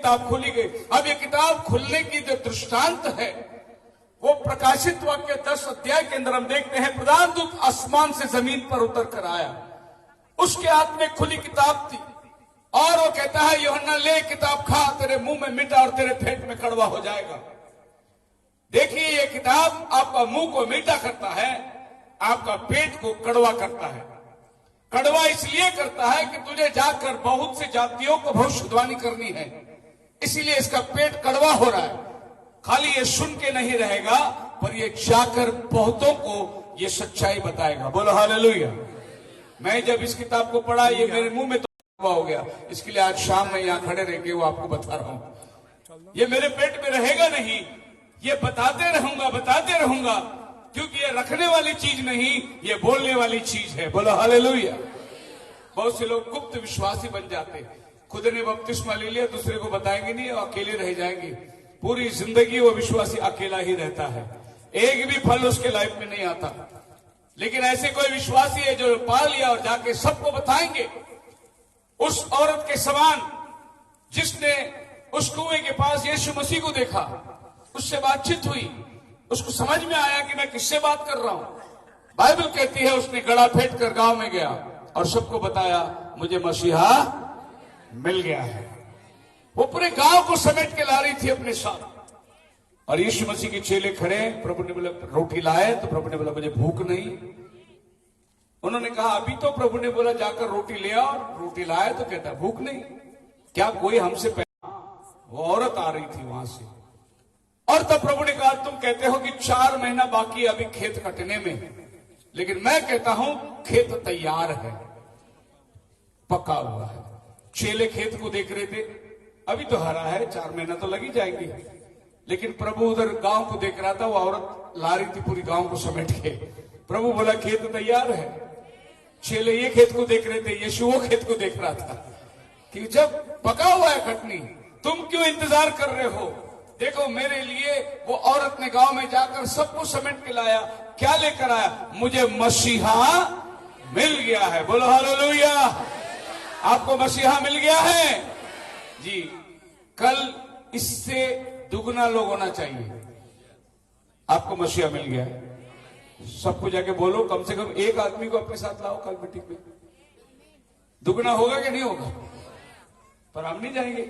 किताब खोली गई। अब ये किताब खुलने की जो दृष्टांत है वो प्रकाशित वाक्य 10 अध्याय के अंदर हम देखते हैं, प्रधान दूत आसमान से जमीन पर उतर कर आया, उसके हाथ में खुली किताब थी और वो कहता है, यूहन्ना ले किताब खा, तेरे मुंह में मीठा और तेरे पेट में कड़वा हो जाएगा। देखिए ये किताब आपका मुंह को मीठा करता है, आपका पेट को कड़वा करता है। कड़वा इसलिए करता है कि तुझे जाकर बहुत से जातियों को भविष्यवाणी करनी है, इसीलिए इसका पेट कड़वा हो रहा है। खाली ये सुन के नहीं रहेगा, पर ये जाकर बहुतों को ये सच्चाई बताएगा। बोलो हालेलुया। मैं जब इस किताब को पढ़ा, ये मेरे मुंह में तो कड़वा हो गया, इसके लिए आज शाम में यहां खड़े रह के वो आपको बता रहा हूं। ये मेरे पेट में रहेगा नहीं, ये बताते रहूंगा, क्योंकि ये रखने वाली चीज नहीं, ये बोलने वाली चीज है। बोलो हालेलुया। बहुत से लोग गुप्त विश्वासी बन जाते, खुद ने बपतिस्मा ले लिया, दूसरे को बताएंगे नहीं और अकेले रह जाएंगे। पूरी जिंदगी वो विश्वासी अकेला ही रहता है, एक भी फल उसके लाइफ में नहीं आता। लेकिन ऐसे कोई विश्वासी है जो पा लिया और जाके सबको बताएंगे। उस औरत के समान जिसने उस कुएं के पास यीशु मसीह को देखा, उससे बातचीत हुई, उसको समझ में आया कि मैं किससे बात कर रहा हूं। बाइबल कहती है उसने गड़ा फेंट कर गांव में गया और सबको बताया, मुझे मसीहा मिल गया है। वो पूरे गांव को समेट के ला रही थी अपने साथ। और यीशु मसीह के चेले खड़े, प्रभु ने बोला रोटी लाए, तो प्रभु ने बोला मुझे भूख नहीं। उन्होंने कहा अभी तो प्रभु ने बोला जाकर रोटी ले आओ, रोटी लाए तो कहता भूख नहीं। क्या कोई हमसे वो औरत आ रही थी वहां से, और तब प्रभु ने कहा तुम कहते हो कि 4 महीना बाकी अभी खेत कटने में, लेकिन मैं कहता हूं खेत तैयार है, पका हुआ है। चेले खेत को देख रहे थे, अभी तो हरा है, 4 महीना तो लग ही जाएंगे। लेकिन प्रभु उधर गांव को देख रहा था, वो औरत ला रही थी पूरी गांव को समेट के। प्रभु बोला खेत तैयार है। चेले ये खेत को देख रहे थे, यीशु वो खेत को देख रहा था कि जब पका हुआ है कटनी, तुम क्यों इंतजार कर रहे हो। देखो मेरे लिए वो औरत ने गांव में जाकर सबको समेट के लाया। क्या लेकर आया, मुझे मसीहा मिल गया है। बोलो हालेलुया। आपको मसीहा मिल गया है जी। कल इससे दुगना लोग होना चाहिए। आपको मसीहा मिल गया है, सबको जाके बोलो, कम से कम एक आदमी को अपने साथ लाओ कल मीटिंग में। दुगना होगा कि नहीं होगा, पर हम नहीं जाएंगे,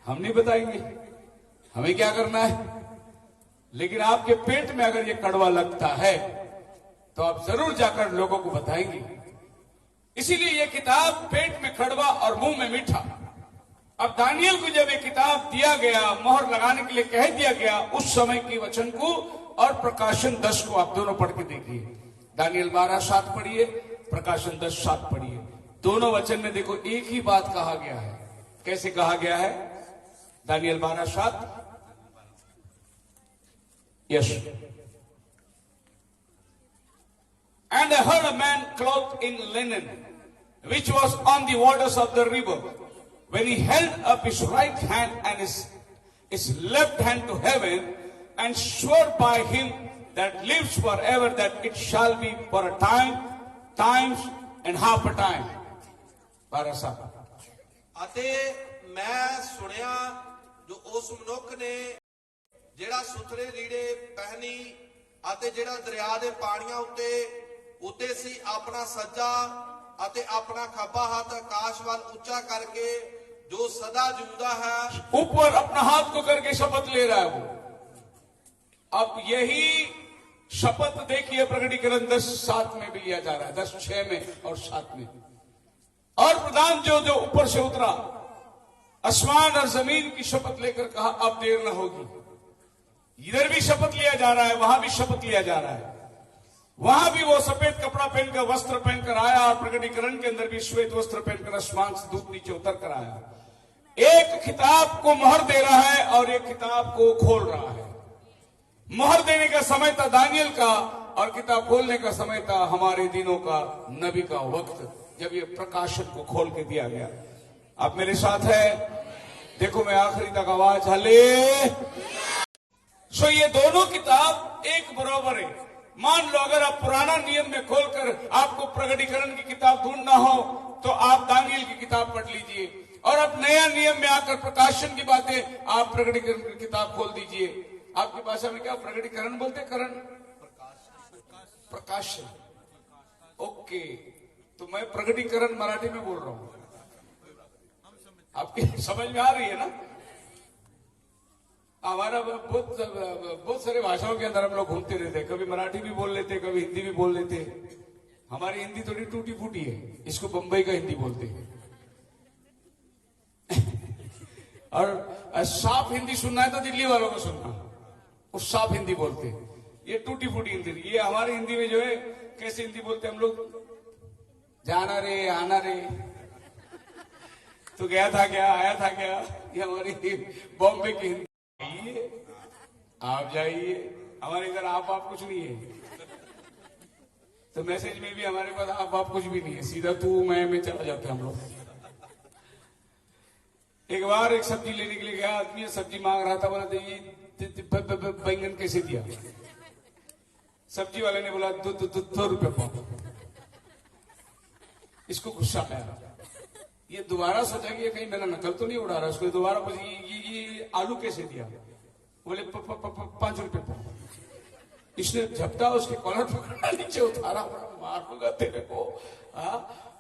हम नहीं बताएंगे हमें क्या करना है। लेकिन आपके पेट में अगर ये कड़वा लगता है तो आप जरूर जाकर लोगों को बताएंगे। इसीलिए ये किताब पेट में कड़वा और मुंह में मीठा। अब दानियल को जब ये किताब दिया गया, मोहर लगाने के लिए कह दिया गया, उस समय की वचन को और प्रकाशन 10 को आप दोनों पढ़ के देखिए। दानियल 12:7 पढ़िए, प्रकाशन 10:7 पढ़िए। दोनों वचन में देखो एक ही बात कहा गया है। कैसे कहा गया है? दानियल 12:7, yes. And I heard a man clothed in linen, which was on the waters of the river, when he held up his right hand and his left hand to heaven, and swore by him that lives forever, that it shall be for a time, times and half a time. 12:7। ਅਤੇ ਮੈਂ ਸੁਣਿਆ ਜੋ ਉਸ ਮਨੁੱਖ ਨੇ ਜਿਹੜਾ ਸੁਥਰੇ ਲੀੜੇ ਪਹਿਨੀ ਅਤੇ ਜਿਹੜਾ ਦਰਿਆ ਦੇ ਪਾਣੀਆਂ ਉੱਤੇ ਸੀ, ਆਪਣਾ ਸੱਜਾ ਅਤੇ ਆਪਣਾ ਖੱਬਾ ਹੱਥ ਆਕਾਸ਼ ਵੱਲ ਉੱਚਾ ਕਰਕੇ जो सदा जिंदा है, ऊपर अपना हाथ को करके शपथ ले रहा है वो। अब यही शपथ देखिए प्रकटीकरण 10:7 में भी लिया जा रहा है, 10:6 में और 7 में। और प्रधान जो ऊपर से उतरा, आसमान और जमीन की शपथ लेकर कहा अब देर न होगी। इधर भी शपथ लिया जा रहा है, वहां भी शपथ लिया जा रहा है। वहां भी वो सफेद कपड़ा पहनकर, वस्त्र पहनकर आया, और प्रकटीकरण के अंदर भी श्वेत वस्त्र पहनकर आसमान से दूत नीचे उतर कर आया। एक किताब को मोहर दे रहा है और एक किताब को खोल रहा है। मोहर देने का समय था दानियल का, और किताब खोलने का समय था हमारे दिनों का, नबी का वक्त, जब ये प्रकाशन को खोल के दिया गया। आप मेरे साथ है? देखो मैं आखिरी तक आवाज हले। सो ये दोनों किताब एक बराबर है। मान लो अगर आप पुराना नियम में खोलकर आपको प्रकटीकरण की किताब ढूंढना हो तो आप दानियल की किताब पढ़ लीजिए, और अब नया नियम में आकर प्रकाशन की बातें, आप प्रकटीकरण की किताब खोल दीजिए। आपकी भाषा में क्या प्रकटीकरण बोलते? करण, प्रकाशन। ओके, तो मैं प्रकटीकरण मराठी में बोल रहा हूं, आपकी समझ में आ रही है ना? हमारा बहुत सारे भाषाओं के अंदर हम लोग घूमते रहते, कभी मराठी भी बोल लेते, कभी हिंदी भी बोल लेते। हमारी हिंदी थोड़ी टूटी फूटी है, इसको बंबई का हिंदी बोलते हैं। और साफ हिंदी सुनना है तो दिल्ली वालों को सुनना, वो साफ हिंदी बोलते हैं। ये टूटी फूटी हिंदी, ये हमारी हिंदी में जो है कैसे हिंदी बोलते हम लोग, जाना रे आना रे, तो गया था क्या, आया था क्या, ये हमारी बॉम्बे की हिंदी। आप जाइए, हमारे इधर आप कुछ नहीं है, तो मैसेज में भी हमारे पास आप कुछ भी नहीं है, सीधा तू मैं चला जाते हम लोग। एक बार एक सब्जी लेने के लिए गया आदमी, सब्जी मांग रहा था, बोला ये बैंगन कैसे दिया? सब्जी वाले ने बोला 2 रुपये पाओ। इसको गुस्सा आया, ये दोबारा सोचा कि ये कहीं मेरा नकल तो नहीं उड़ा रहा, उसको दोबारा पूछा ये आलू कैसे दिया? बोले 5 रुपये पाओ। इसने झपटा उसके कॉलर पकड़ा, नीचे उतारा, मारूंगा तेरे को,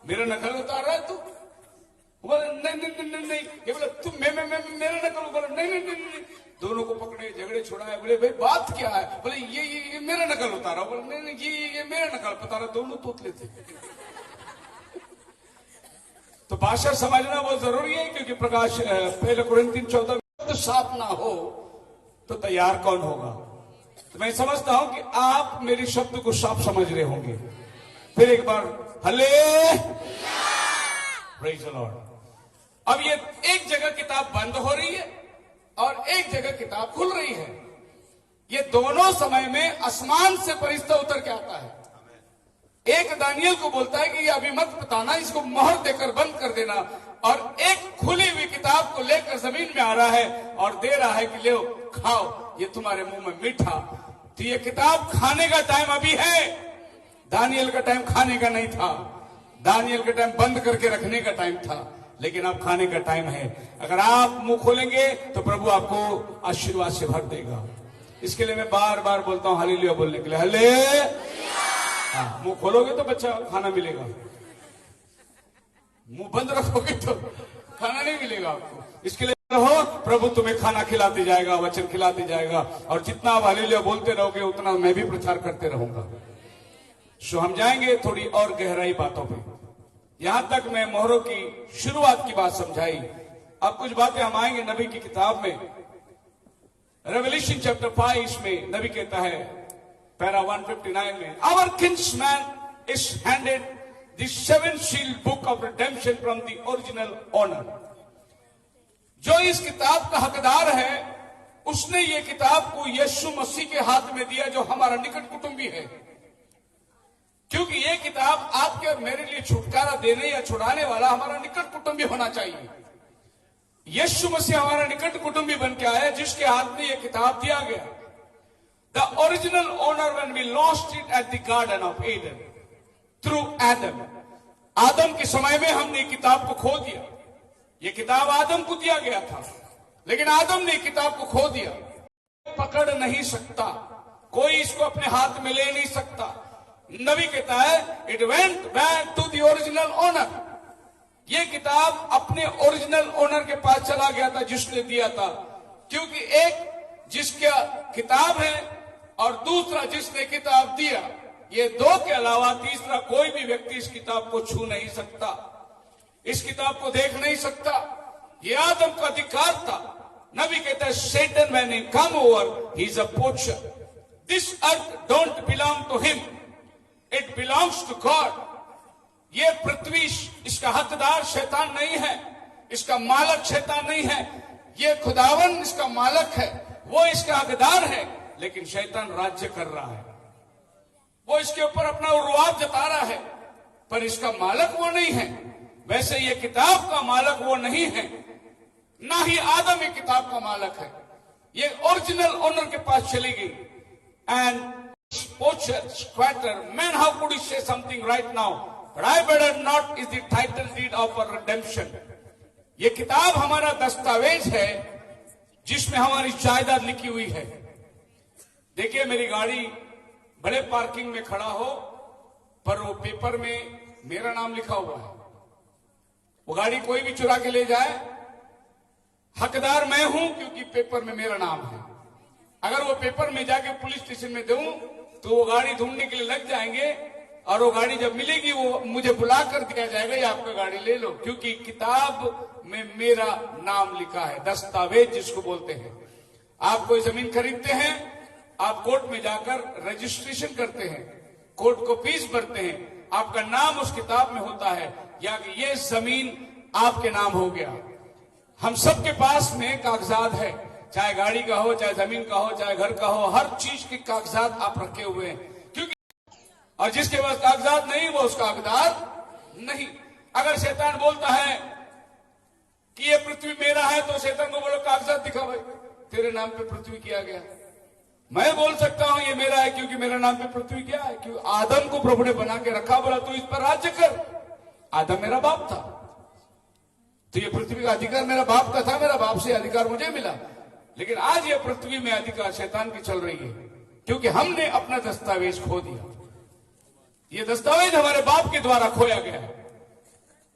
मेरा नकल उतार रहा है तू? बोले नहीं, ये बोला तुम मैं मेरा नकल, बोला नहीं। दोनों को पकड़े, झगड़े छुड़ाए, बोले भाई बात क्या है? बोले ये मेरा नकल उतारा, बोले नहीं ये मेरा नकल उतारा, दोनों तोतले थे। तो भाषा समझना बहुत जरूरी है, क्योंकि प्रकाश पहले कुरिन्थियों 14 तो साफ ना हो तो तैयार कौन होगा? तो मैं समझता हूं कि आप मेरी शब्द को साफ समझ रहे होंगे। फिर एक बार हले प्रेज़ द लॉर्ड। अब ये एक जगह किताब बंद हो रही है और एक जगह किताब खुल रही है। ये दोनों समय में आसमान से फरिश्ता उतर के आता है। एक दानियल को बोलता है कि ये अभी मत बताना, इसको मोहर देकर बंद कर देना, और एक खुली हुई किताब को लेकर जमीन में आ रहा है और दे रहा है कि लो खाओ, ये तुम्हारे मुंह में मीठा। तो ये किताब खाने का टाइम अभी है, दानियल का टाइम खाने का नहीं था, दानियल का टाइम बंद करके रखने का टाइम था, लेकिन अब खाने का टाइम है। अगर आप मुंह खोलेंगे तो प्रभु आपको आशीर्वाद से भर देगा। इसके लिए मैं बार बार बोलता हूं हालेलुया बोलने के लिए, हले। मुंह खोलोगे तो बच्चा खाना मिलेगा, मुंह बंद रखोगे तो खाना नहीं मिलेगा आपको। इसके लिए रहो, प्रभु तुम्हें खाना खिलाते जाएगा, वचन खिलाते जाएगा, और जितना आप हालेलुया बोलते रहोगे उतना मैं भी प्रचार करते रहूंगा। सो हम जाएंगे थोड़ी और गहराई बातों पे। यहां तक मैं मोहरों की शुरुआत की बात समझाई। अब कुछ बातें हम आएंगे नबी की किताब में, रेवल्यूशन चैप्टर 5, इसमें नबी कहता है पैरा 159 में, our Kingsman is handed the 7 sealed book of redemption from the original owner. जो इस किताब का हकदार है उसने ये किताब को यीशु मसीह के हाथ में दिया, जो हमारा निकट कुटुंबी है। क्योंकि ये किताब आपके और मेरे लिए छुटकारा देने या छुड़ाने वाला हमारा निकट कुटुंबी होना चाहिए। यीशु मसीह हमारा निकट कुटुंबी बन के आया, जिसके हाथ में ये किताब दिया गया। The original owner, when we lost it at the Garden of Eden through Adam, आदम के समय में हमने किताब को खो दिया। ये किताब आदम को दिया गया था, लेकिन आदम ने किताब को खो दिया। पकड़ नहीं सकता, कोई इसको अपने हाथ में ले नहीं सकता। नबी कहता है it went back to the original owner. ये किताब अपने ओरिजिनल ओनर के पास चला गया था, जिसने दिया था। क्योंकि एक जिसका किताब है और दूसरा जिसने किताब दिया, ये दो के अलावा तीसरा कोई भी व्यक्ति इस किताब को छू नहीं सकता, इस किताब को देख नहीं सकता। ये आदम का अधिकार था। नबी कहता है Satan when he come over, he is a poacher. This earth don't belong to him, it belongs to God. ये पृथ्वी इसका हकदार शैतान नहीं है, इसका मालक शैतान नहीं है। ये खुदावन इसका मालक है, वो इसका हकदार है, लेकिन शैतान राज्य कर रहा है, वो इसके ऊपर अपना रुआब जता रहा है, पर इसका मालक वो नहीं है। वैसे ये किताब का मालक वो नहीं है, ना ही आदम ये किताब का मालक है। ये ओरिजिनल ओनर के पास चली गई। And poacher, squatter, man, how could you say something right now? But I better not is the title deed of a redemption. ये किताब हमारा दस्तावेज है जिसमें हमारी जायदाद लिखी हुई है। देखिए, मेरी गाड़ी बड़े पार्किंग में खड़ा हो, पर वो पेपर में मेरा नाम लिखा हुआ है। वो गाड़ी कोई भी चुरा के ले जाए, हकदार मैं हूं, क्योंकि पेपर में मेरा नाम है। अगर वो पेपर में जाके पुलिस स्टेशन में दूं तो वो गाड़ी ढूंढने के लिए लग जाएंगे, और वो गाड़ी जब मिलेगी वो मुझे बुला कर दिया जाएगा, ये आपका गाड़ी ले लो, क्योंकि किताब में मेरा नाम लिखा है। दस्तावेज जिसको बोलते हैं। आप कोई जमीन खरीदते हैं, आप कोर्ट में जाकर रजिस्ट्रेशन करते हैं, कोर्ट को फीस भरते हैं, आपका नाम उस किताब में होता है, या कि ये जमीन आपके नाम हो गया। हम सबके पास में कागजात है, चाहे गाड़ी का हो, चाहे जमीन का हो, चाहे घर का हो, हर चीज के कागजात आप रखे हुए हैं। क्योंकि और जिसके पास कागजात नहीं वो उसका हकदार नहीं। अगर शैतान बोलता है कि ये पृथ्वी मेरा है, तो शैतान को बोलो कागजात दिखा भाई, तेरे नाम पे पृथ्वी किया गया। मैं बोल सकता हूं ये मेरा है, क्योंकि मेरे नाम पे पृथ्वी क्या है, क्योंकि आदम को प्रभु ने बना के रखा, बोला तू इस पर राज्य कर। आदम मेरा बाप था, तो ये पृथ्वी का अधिकार मेरा बाप का था, मेरा बाप से अधिकार मुझे मिला। लेकिन आज ये पृथ्वी में अधिकार शैतान की चल रही है, क्योंकि हमने अपना दस्तावेज खो दिया। ये दस्तावेज हमारे बाप के द्वारा खोया गया है,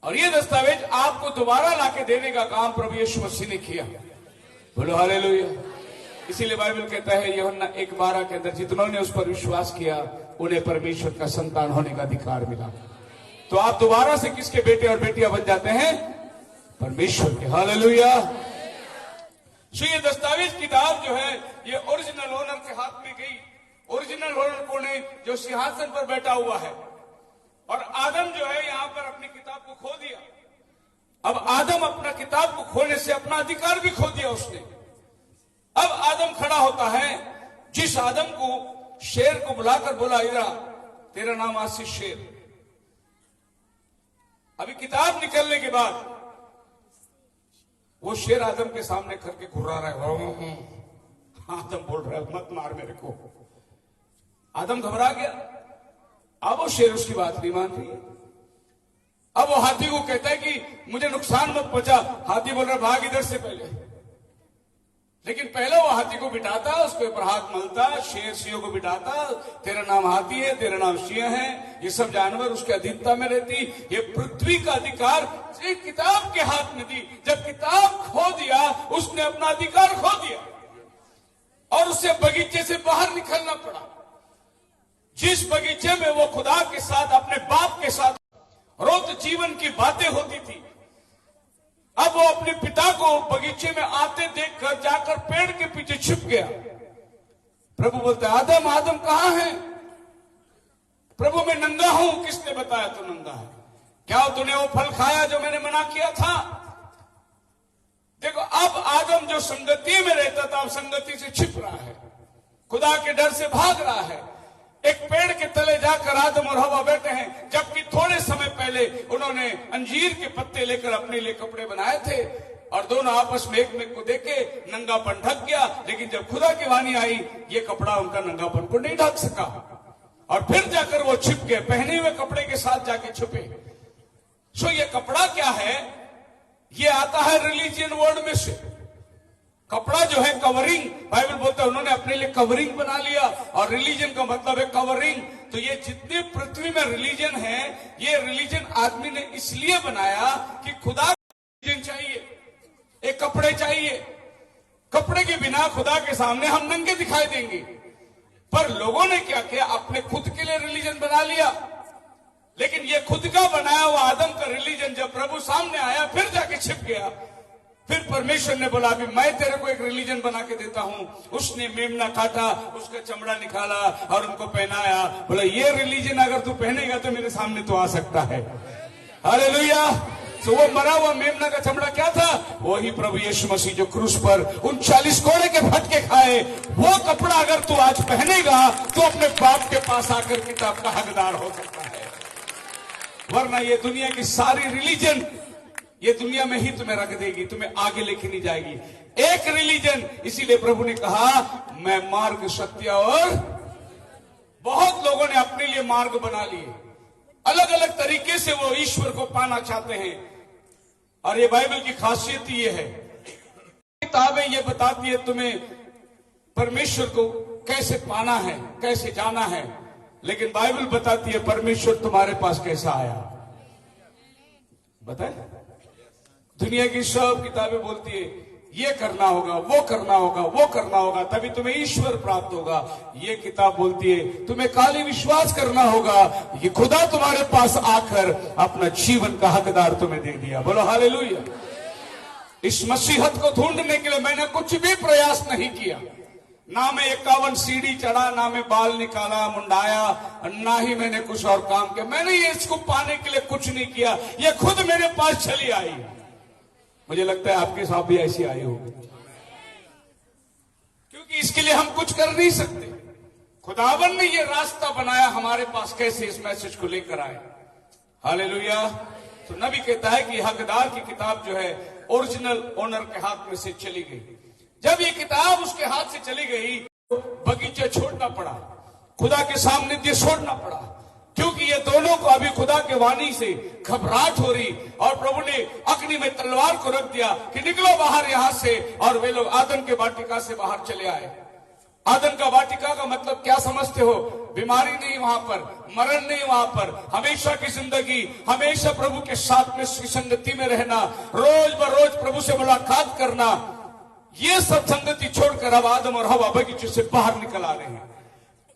और ये दस्तावेज आपको दोबारा लाके देने का काम प्रभु यीशु मसीह ने किया। बोलो हालेलुया। इसीलिए बाइबल कहता है यूहन्ना 1:12 के अंदर, जितनों ने उस पर विश्वास किया उन्हें परमेश्वर का संतान होने का अधिकार मिला। तो आप दोबारा से किसके बेटे और बेटियां बन जाते हैं? परमेश्वर के। हालेलुया। सो ये दस्तावेज किताब जो है ये ओरिजिनल ओनर के हाथ में गई। ओरिजिनल ओनर कौन है? जो सिंहासन पर बैठा हुआ है। और आदम जो है यहां पर अपनी किताब को खो दिया। अब आदम अपना किताब को खोने से अपना अधिकार भी खो दिया उसने। अब आदम खड़ा होता है, जिस आदम को शेर को बुलाकर बोला, इरा तेरा नाम आज से शेर। अभी किताब निकलने के बाद वो शेर आदम के सामने करके घुरा रहा है। आदम बोल रहा है मत मार मेरे को। आदम घबरा गया। अब वो शेर उसकी बात नहीं मान रही है। अब वो हाथी को कहता है कि मुझे नुकसान मत पहुंचा। हाथी बोल रहा भाग इधर से पहले। लेकिन पहले वो हाथी को बिठाता, उसके ऊपर हाथ मलता, शेर सिंह को बिठाता, तेरा नाम हाथी है, तेरा नाम सिंह है, ये सब जानवर उसके अधीनता में रहती। ये पृथ्वी का अधिकार एक किताब के हाथ में दी। जब किताब खो दिया उसने अपना अधिकार खो दिया और उसे बगीचे से बाहर निकलना पड़ा। जिस बगीचे में वो खुदा के साथ, अपने बाप के साथ रोज जीवन की बातें होती थी, अब वो अपने पिता को बगीचे में आते देखकर जाकर पेड़ के पीछे छिप गया। प्रभु बोलते आदम आदम कहां है? प्रभु मैं नंगा हूं। किसने बताया तू नंगा है? क्या तूने वो फल खाया जो मैंने मना किया था? देखो, अब आदम जो संगति में रहता था, अब संगति से छिप रहा है, खुदा के डर से भाग रहा है। एक पेड़ के तले जाकर आदम और हवा बैठे हैं, जबकि थोड़े समय पहले उन्होंने अंजीर के पत्ते लेकर अपने लिए कपड़े बनाए थे और दोनों आपस में एक को देखे नंगापन ढक गया। लेकिन जब खुदा की वाणी आई, ये कपड़ा उनका नंगापन को नहीं ढक सका और फिर जाकर वो छिप गए, पहने हुए कपड़े के साथ जाके छुपे। सो ये कपड़ा क्या है? ये आता है रिलीजियन वर्ड में से। कपड़ा जो है कवरिंग, बाइबल बोलता है उन्होंने अपने लिए कवरिंग बना लिया, और रिलीजन का मतलब है कवरिंग। तो ये जितने पृथ्वी में रिलीजन है, ये रिलीजन आदमी ने इसलिए बनाया कि खुदा रिलीजन चाहिए, एक कपड़े चाहिए। कपड़े के बिना खुदा के सामने हम नंगे दिखाई देंगे। पर लोगों ने क्या किया? अपने खुद के लिए रिलीजन बना लिया। लेकिन ये खुद का बनाया हुआ आदम का रिलीजन जब प्रभु सामने आया, फिर जाके छिप गया। फिर परमेश्वर ने बोला अभी मैं तेरे को एक रिलीजन बना के देता हूं। उसने मेमना काटा, उसका चमड़ा निकाला और उनको पहनाया। बोला ये रिलीजन अगर तू पहनेगा तो मेरे सामने तो आ सकता है। हालेलुया। तो वो मरा हुआ मेमना का चमड़ा क्या था? वही प्रभु यीशु मसीह जो क्रूस पर 39 कोड़े के फटके खाए, वो कपड़ा अगर तू आज पहनेगा तो अपने बाप के पास आकर किताब का हकदार हो सकता है। वरना ये दुनिया की सारी रिलीजन ये दुनिया में ही तुम्हें रख देगी, तुम्हें आगे लेके नहीं जाएगी। एक रिलीजन, इसीलिए प्रभु ने कहा मैं मार्ग, सत्य और बहुत लोगों ने अपने लिए मार्ग बना लिए, अलग अलग तरीके से वो ईश्वर को पाना चाहते हैं। और ये बाइबल की खासियत ये है, किताबें ये बताती है तुम्हें परमेश्वर को कैसे पाना है, कैसे जाना है, लेकिन बाइबल बताती है परमेश्वर तुम्हारे पास कैसा आया। बताए, दुनिया की सब किताबें बोलती है ये करना होगा, वो करना होगा, वो करना होगा, तभी तुम्हें ईश्वर प्राप्त होगा। ये किताब बोलती है तुम्हें खाली विश्वास करना होगा, ये खुदा तुम्हारे पास आकर अपना जीवन का हकदार तुम्हें दे दिया। बोलो हालेलुया। इस मसीहत को ढूंढने के लिए मैंने कुछ भी प्रयास नहीं किया, ना मैं 51 सीढ़ी चढ़ा, ना मैं बाल निकाला मुंडाया, ना ही मैंने कुछ और काम किया। मैंने ये इसको पाने के लिए कुछ नहीं किया, ये खुद मेरे पास चली आई। मुझे लगता है आपके साथ भी ऐसी आई होगी, क्योंकि इसके लिए हम कुछ कर नहीं सकते। खुदावन ने ये रास्ता बनाया हमारे पास कैसे इस मैसेज को लेकर आए। हालेलुया। तो नबी कहता है कि हकदार की किताब जो है ओरिजिनल ओनर के हाथ में से चली गई। जब ये किताब उसके हाथ से चली गई, बगीचा छोड़ना पड़ा, खुदा के सामने ये छोड़ना पड़ा, क्योंकि ये दोनों को अभी खुदा के वाणी से घबराहट हो रही, और प्रभु ने अग्नि में तलवार को रख दिया कि निकलो बाहर यहां से। और वे लोग आदन के वाटिका से बाहर चले आए। आदन का वाटिका का मतलब क्या समझते हो? बीमारी नहीं वहां पर, मरण नहीं वहां पर, हमेशा की जिंदगी, हमेशा प्रभु के साथ में संगति में रहना, रोज बरोज प्रभु से मुलाकात करना। ये सब संगति छोड़कर अब आदम और हवा बगीचे से बाहर निकल आ रहे हैं।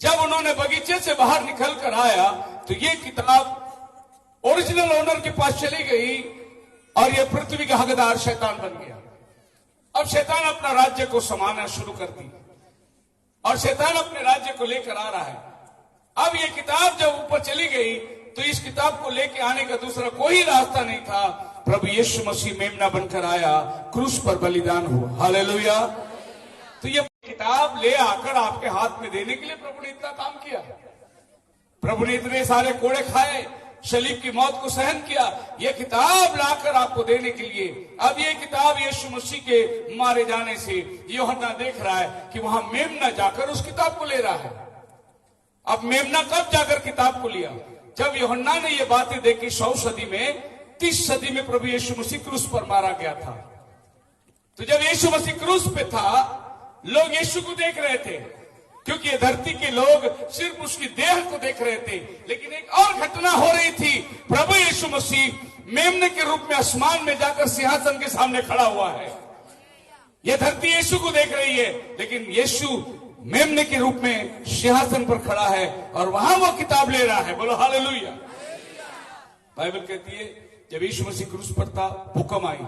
जब उन्होंने बगीचे से बाहर निकल कर आया तो ये किताब ओरिजिनल ओनर के पास चली गई, और ये पृथ्वी का हकदार शैतान बन गया। अब शैतान अपना राज्य को समाना शुरू कर दी, और शैतान अपने राज्य को लेकर आ रहा है। अब ये किताब जब ऊपर चली गई तो इस किताब को लेकर आने का दूसरा कोई रास्ता नहीं था। प्रभु यीशु मसीह मेमना बनकर आया, क्रूस पर बलिदान हुआ। हालेलुया। तो ये किताब ले आकर आपके हाथ में देने के लिए प्रभु ने इतना काम किया। प्रभु ने इतने सारे कोड़े खाए, सलीब की मौत को सहन किया, यह किताब लाकर आपको देने के लिए। अब ये किताब यीशु मसीह के मारे जाने से यूहन्ना देख रहा है कि वहां मेमना जाकर उस किताब को ले रहा है। अब मेमना कब जाकर किताब को लिया? जब यूहन्ना ने ये बातें देखी 100 सदी में, 30 सदी में प्रभु यीशु मसीह क्रूस पर मारा गया था। तो जब यीशु मसीह क्रूस पे था, लोग यीशु को देख रहे थे, क्योंकि ये धरती के लोग सिर्फ उसकी देह को देख रहे थे। लेकिन एक और घटना हो रही थी, प्रभु यीशु मसीह मेमने के रूप में आसमान में जाकर सिंहासन के सामने खड़ा हुआ है। यह धरती यीशु को देख रही है, लेकिन यीशु मेमने के रूप में सिंहासन पर खड़ा है, और वहां वो किताब ले रहा है। बोलो हालेलुया। बाइबल कहती है जब यीशु मसीह क्रूस पर था, भूकंप आई,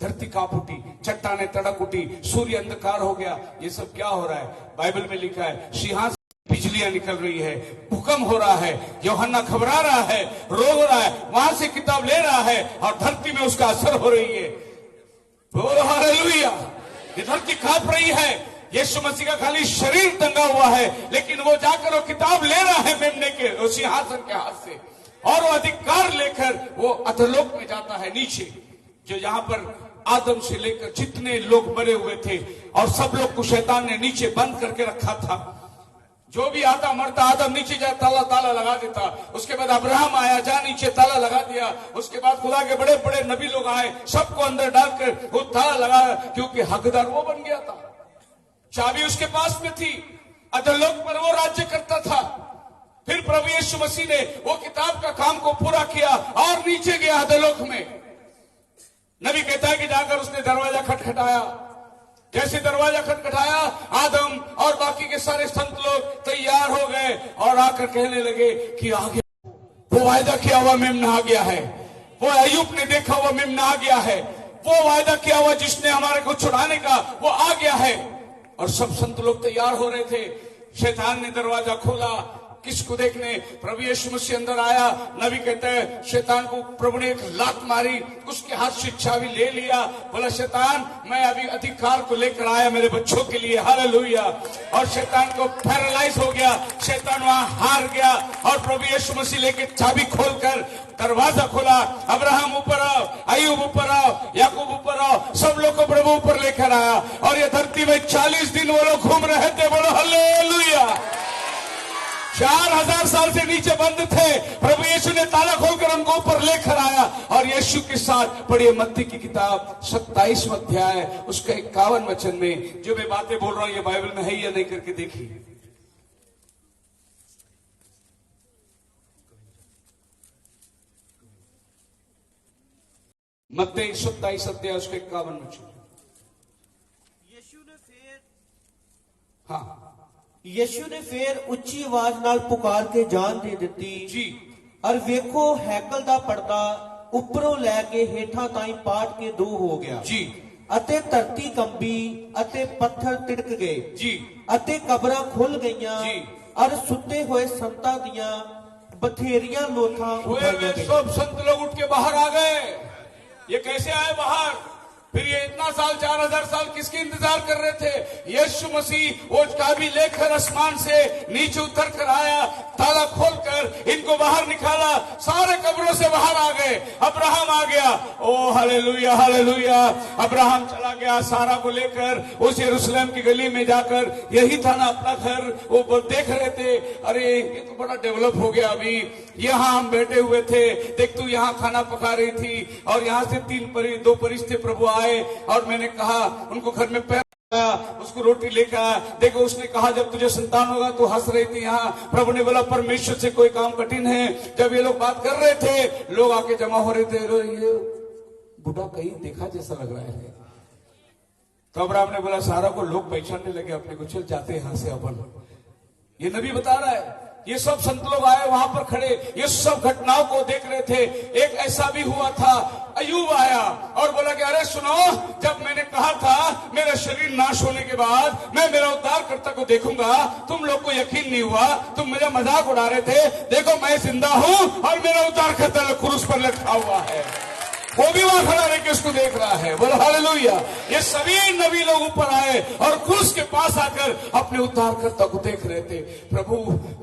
धरती कांप उठी, चट्टानें तड़क उठी, सूर्य अंधकार हो गया। ये सब क्या हो रहा है? बाइबल में लिखा है सिंहासन से बिजलियां निकल रही है, भूकंप हो रहा है, यूहन्ना घबरा रहा है, रो रहा है, वहां से किताब ले रहा है, और धरती में उसका असर हो रही है। बोलो हालेलुया। ये धरती कांप रही है। यीशु मसीह का खाली शरीर टंगा हुआ है, लेकिन वो जाकर वो किताब ले रहा है मेमने के सिंहासन के हाथ से, और वो अधिकार लेकर वो अधोलोक में जाता है, नीचे, जो यहाँ पर आदम से लेकर जितने लोग मरे हुए थे, और सब लोग को शैतान ने नीचे बंद करके रखा था। जो भी आता मरता, आदम नीचे जा ताला लगा देता। उसके बाद अब्राहम आया, जा नीचे ताला लगा दिया। उसके बाद खुदा के बड़े बड़े नबी लोग आए, सबको अंदर डालकर वो ताला लगा, क्योंकि हकदार वो बन गया था, चाबी उसके पास में थी, अधोलोक पर वो राज्य करता था। फिर प्रभु यीशु मसीह ने वो किताब का काम को पूरा किया और नीचे गया अधोलोक में। नबी कहता है कि जाकर उसने दरवाजा खटखटाया। जैसे दरवाजा खटखटाया, आदम और बाकी के सारे संत लोग तैयार हो गए और आकर कहने लगे कि आ गया, वो वायदा किया हुआ मेमना आ गया है, वो अय्यूब ने देखा हुआ मेमना आ गया है, वो वायदा किया हुआ जिसने हमारे को छुड़ाने का वो आ गया है। और सब संत लोग तैयार हो रहे थे। शैतान ने दरवाजा खोला, किसको देखने? प्रभु यीशु मसीह अंदर आया। नबी कहते हैं शैतान को प्रभु ने एक लात मारी, उसके हाथ से चाबी ले लिया, बोला शैतान मैं अभी अधिकार को लेकर आया मेरे बच्चों के लिए। हालेलुया। और शैतान को पैरालाइज हो गया, शैतान वहां हार गया, और प्रभु यीशु मसीह लेके चाबी खोलकर दरवाजा खोला। अब्राहम ऊपर आओ, अय्यूब ऊपर आओ, याकूब ऊपर आओ, सब लोग को प्रभु ऊपर लेकर आया, और ये धरती में 40 दिन वो लोग घूम रहे थे। बोलो हालेलुया। 4000 साल से नीचे बंद थे, प्रभु यीशु ने ताला खोलकर उनको ऊपर लेकर आया और यीशु के साथ पढ़िए मत्ती की किताब 27 अध्याय उसका 51 वचन में जो मैं बातें बोल रहा हूं ये बाइबल में है या नहीं करके देखिए। मत्ती 27 अध्याय उसका 51 वचन। हाँ, यीशु ने फिर ਉੱਚੀ ਆਵਾਜ਼ ਨਾਲ ਪੁਕਾਰ ਕੇ ਜਾਨ ਦੇ ਦਿੱਤੀ जी ਔਰ ਵੇਖੋ ਹੈਕਲ ਦਾ ਪਰਦਾ ਉੱਪਰੋਂ ਲੈ ਕੇ ਹੇਠਾਂ ਤਾਈਂ ਪਾਟ ਕੇ ਦੋ ਹੋ ਗਿਆ जी ਅਤੇ ਧਰਤੀ ਕੰਬੀ ਅਤੇ ਪੱਥਰ ਤਿੜਕ ਗਏ जी ਅਤੇ ਕਬਰਾਂ ਖੁੱਲ ਗਈਆਂ ਜੀ। ਔਰ ਸੁੱਤੇ ਹੋਏ ਸੰਤਾਂ ਦੀਆਂ ਬਥੇਰੀਆਂ ਲੋਥਾਂ हुए ਉਠਾਈਆਂ में ਗਈਆਂ। सब संत लोग उठ के बाहर आ गए। ये कैसे आए बाहर? फिर ये इतना साल 4000 साल किसके इंतजार कर रहे थे? यीशु मसीह वो चाबी लेकर आसमान से नीचे उतर कर आया, ताला खोलकर इनको बाहर निकाला, सारे कब्रों से बाहर आ गए। अब्राहम आ गया, ओ हालेलुया हालेलुया। अब्राहम चला गया सारा को लेकर उस यरूशलेम की गली में जाकर, यही था ना अपना घर, वो देख रहे थे अरे ये तो बड़ा डेवलप हो गया। अभी यहाँ हम बैठे हुए थे, देख तू यहाँ खाना पका रही थी और यहाँ से दो फरिश्ते प्रभु आए और मैंने कहा उनको घर में पैर उसको रोटी लेकर आया। देखो उसने कहा जब तुझे संतान होगा तो हंस रही थी। यहाँ प्रभु ने बोला परमेश्वर से कोई काम कठिन है। जब ये लोग बात कर रहे थे लोग आके जमा हो रहे थे, ये बुढ़ा कहीं देखा जैसा लग रहा है। तो अब्राहम ने बोला सारा को लोग पहचानने लगे अपने को, चल जाते यहाँ से अपन। ये नबी बता रहा है। ये सब संत लोग आए वहां पर खड़े, ये सब घटनाओं को देख रहे थे। एक ऐसा भी हुआ था, अय्यूब आया और बोला कि अरे सुनो, जब मैंने कहा था मेरा शरीर नाश होने के बाद मैं मेरा उद्धारकर्ता को देखूंगा, तुम लोग को यकीन नहीं हुआ, तुम मेरा मजाक उड़ा रहे थे। देखो मैं जिंदा हूं और मेरा उद्धारकर्ता क्रूस पर लटका हुआ है। वो भी वहां खड़ा रह के उसको देख रहा है। बोलो हालेलुया। ये सभी नबी लोग ऊपर आए और क्रूस के पास आकर अपने उद्धारकर्ता को देख रहे थे। प्रभु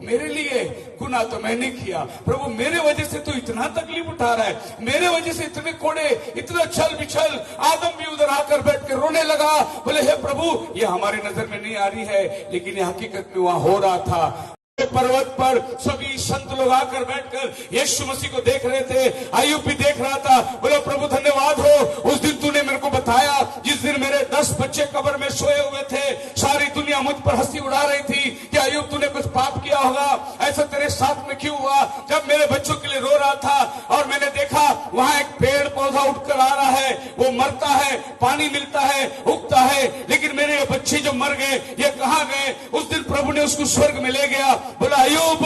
मेरे लिए गुनाह तो मैंने किया, प्रभु मेरे वजह से तो इतना तकलीफ उठा रहा है, मेरे वजह से इतने कोड़े, इतना छल बिछल। आदम भी उधर आकर बैठ के रोने लगा। बोले हे प्रभु ये हमारी नजर में नहीं आ रही है, लेकिन ये हकीकत में वहां हो रहा था। पर्वत पर सभी संत लोग आकर बैठकर यीशु मसीह को देख रहे थे। अय्यूब भी देख रहा था। बोले प्रभु धन्यवाद हो, उस दिन तूने मेरे को बताया जिस दिन मेरे 10 बच्चे कब्र में सोए हुए थे, सारी दुनिया मुझ पर हंसी उड़ा रही थी कि अय्यूब तूने कुछ पाप किया होगा, ऐसा तेरे साथ में क्यों हुआ। जब मेरे बच्चों के लिए रो रहा था और मैंने देखा वहां एक पेड़ पौधा उठकर आ रहा है, वो मरता है, पानी मिलता है, उगता है, लेकिन मेरे बच्चे जो मर गए ये कहां गए। उस दिन प्रभु ने उसको स्वर्ग में ले गया। बोला अय्यूब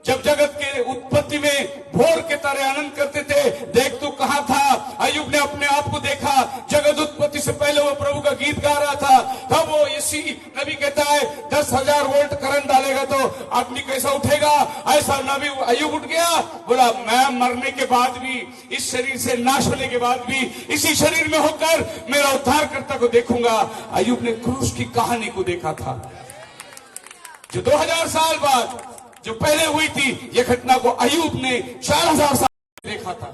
जब जगत के उत्पत्ति में भोर के तारे आनंद करते थे, देख तू कहां था। अय्यूब ने अपने आप को देखा, जगत उत्पत्ति से पहले वो प्रभु का गीत गा रहा था। तब वो इसी नबी कहता है 10,000 वोल्ट करंट डालेगा तो आदमी कैसा उठेगा, ऐसा नबी अय्यूब उठ गया। बोला मैं मरने के बाद भी, इस शरीर से नाश होने के बाद भी इसी शरीर में होकर मेरा उद्धारकर्ता को देखूंगा। अय्यूब ने क्रूस की कहानी को देखा था जो 2000 साल बाद जो पहले हुई थी। ये घटना को अय्यूब ने 4000 साल देखा था।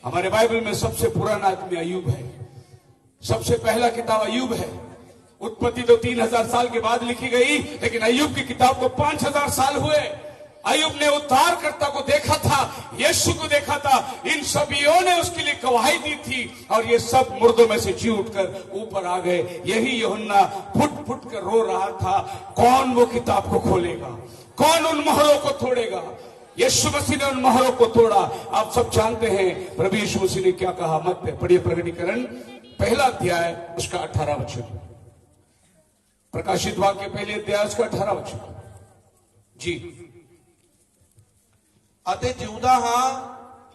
हमारे बाइबल में सबसे पुराना आदमी अय्यूब है, सबसे पहला किताब अय्यूब है। उत्पत्ति तो 3000 साल के बाद लिखी गई, लेकिन अय्यूब की किताब को 5000 साल हुए। अय्यूब ने उद्धारकर्ता को देखा था, यीशु को देखा था। इन सभीयों ने उसके लिए गवाही दी थी और ये सब मुर्दों में से जी उठकर ऊपर आ गए। यही यूहन्ना फुट फुट कर रो रहा था, कौन वो किताब को खोलेगा, कौन उन मोहरों को तोड़ेगा। यीशु मसीह ने उन मोहरों को तोड़ा। आप सब जानते हैं प्रभु यीशु मसीह ने क्या कहा। मत पढ़िए प्रकटीकरण पहला अध्याय उसका 18 वचन, प्रकाशित वाक्य पहले अध्याय उसका 18 वचन जी। ਅਤੇ ਜਿਉਂਦਾ ਹਾਂ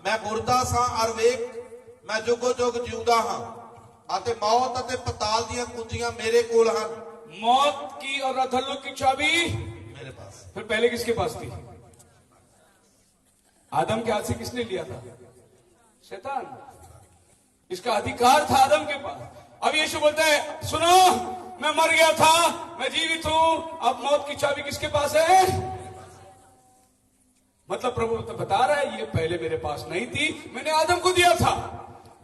ਮੈਂ ਮੁਰਦਾ ਸਾਂ ਅਰ ਵੇਖ ਮੈਂ ਜੁਗੋ ਜੁਗ ਜਿਉਂਦਾ ਹਾਂ ਅਤੇ ਮੌਤ ਅਤੇ ਪਤਾਲ ਦੀਆਂ ਕੁੰਜੀਆਂ ਮੇਰੇ ਕੋਲ ਹਨ। मौत की और अधोलोक की चाबी मेरे पास। फिर पहले किसके पास थी? आदम के हाथ से किसने लिया था? शैतान। इसका अधिकार था आदम के पास। अब यीशु बोलता है सुनो मैं मर गया था, मैं जीवित हूं, अब मौत की चाबी किसके पास है? मतलब प्रभु तो बता रहा है ये पहले मेरे पास नहीं थी, मैंने आदम को दिया था।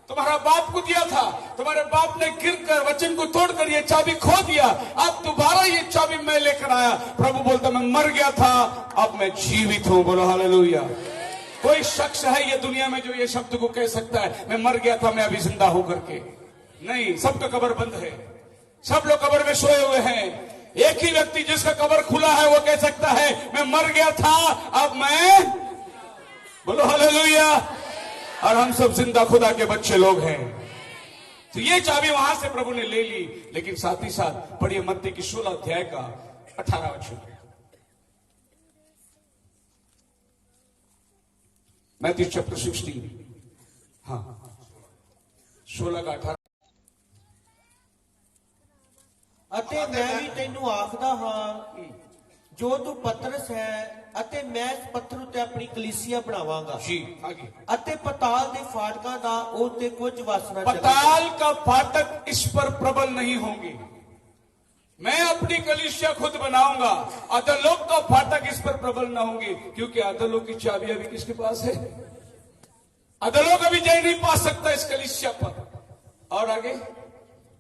तुम्हारा बाप को दिया था, तुम्हारे बाप ने गिरकर वचन को तोड़कर ये चाबी खो दिया, अब दोबारा ये चाबी मैं लेकर आया। प्रभु बोलता मैं मर गया था, अब मैं जीवित हूं। बोलो हालेलुया। कोई शख्स है ये दुनिया में जो ये शब्द को कह सकता है मैं मर गया था, मैं अभी जिंदा होकर के? नहीं, सबका कब्र बंद है, सब लोग कब्र में सोए हुए हैं। एक ही व्यक्ति जिसका कब्र खुला है वो कह सकता है मैं मर गया था, अब मैं, बोलो हालेलुया। और हम सब जिंदा खुदा के बच्चे लोग हैं। तो ये चाबी वहां से प्रभु ने ले ली, लेकिन साथ ही साथ पढ़िए मत्ती की 16 अध्याय का 18 वचन। मैथ्यू चैप्टर 16, हाँ 16 का 18। ਅਤੇ ਮੈਂ ਵੀ ਤੈਨੂੰ ਆਖਦਾ ਹਾਂ ਜੋ ਤੂੰ ਪਤਰਸ ਹੈ ਅਤੇ ਮੈਂ ਇਸ ਪੱਥਰ ਉੱਤੇ ਆਪਣੀ ਕਲੀਸਿਆ ਬਣਾਵਾਂਗਾ जी आगे। ਅਤੇ ਪਤਾਲ ਦੇ ਫਾਟਕਾਂ ਦਾ ਉਹ ਤੇ ਕੁਝ ਵਸ ਨਾ ਚੱਲੇਗਾ। पताल का फाटक इस पर प्रबल नहीं होंगे। मैं अपनी कलीसिया खुद बनाऊंगा, अधोलोक का फाटक इस पर प्रबल ना होंगे, क्योंकि अधोलोक की चाबी अभी किसके पास है? अधोलोक अभी जय नहीं पा सकता इस कलीसिया पर। और आगे,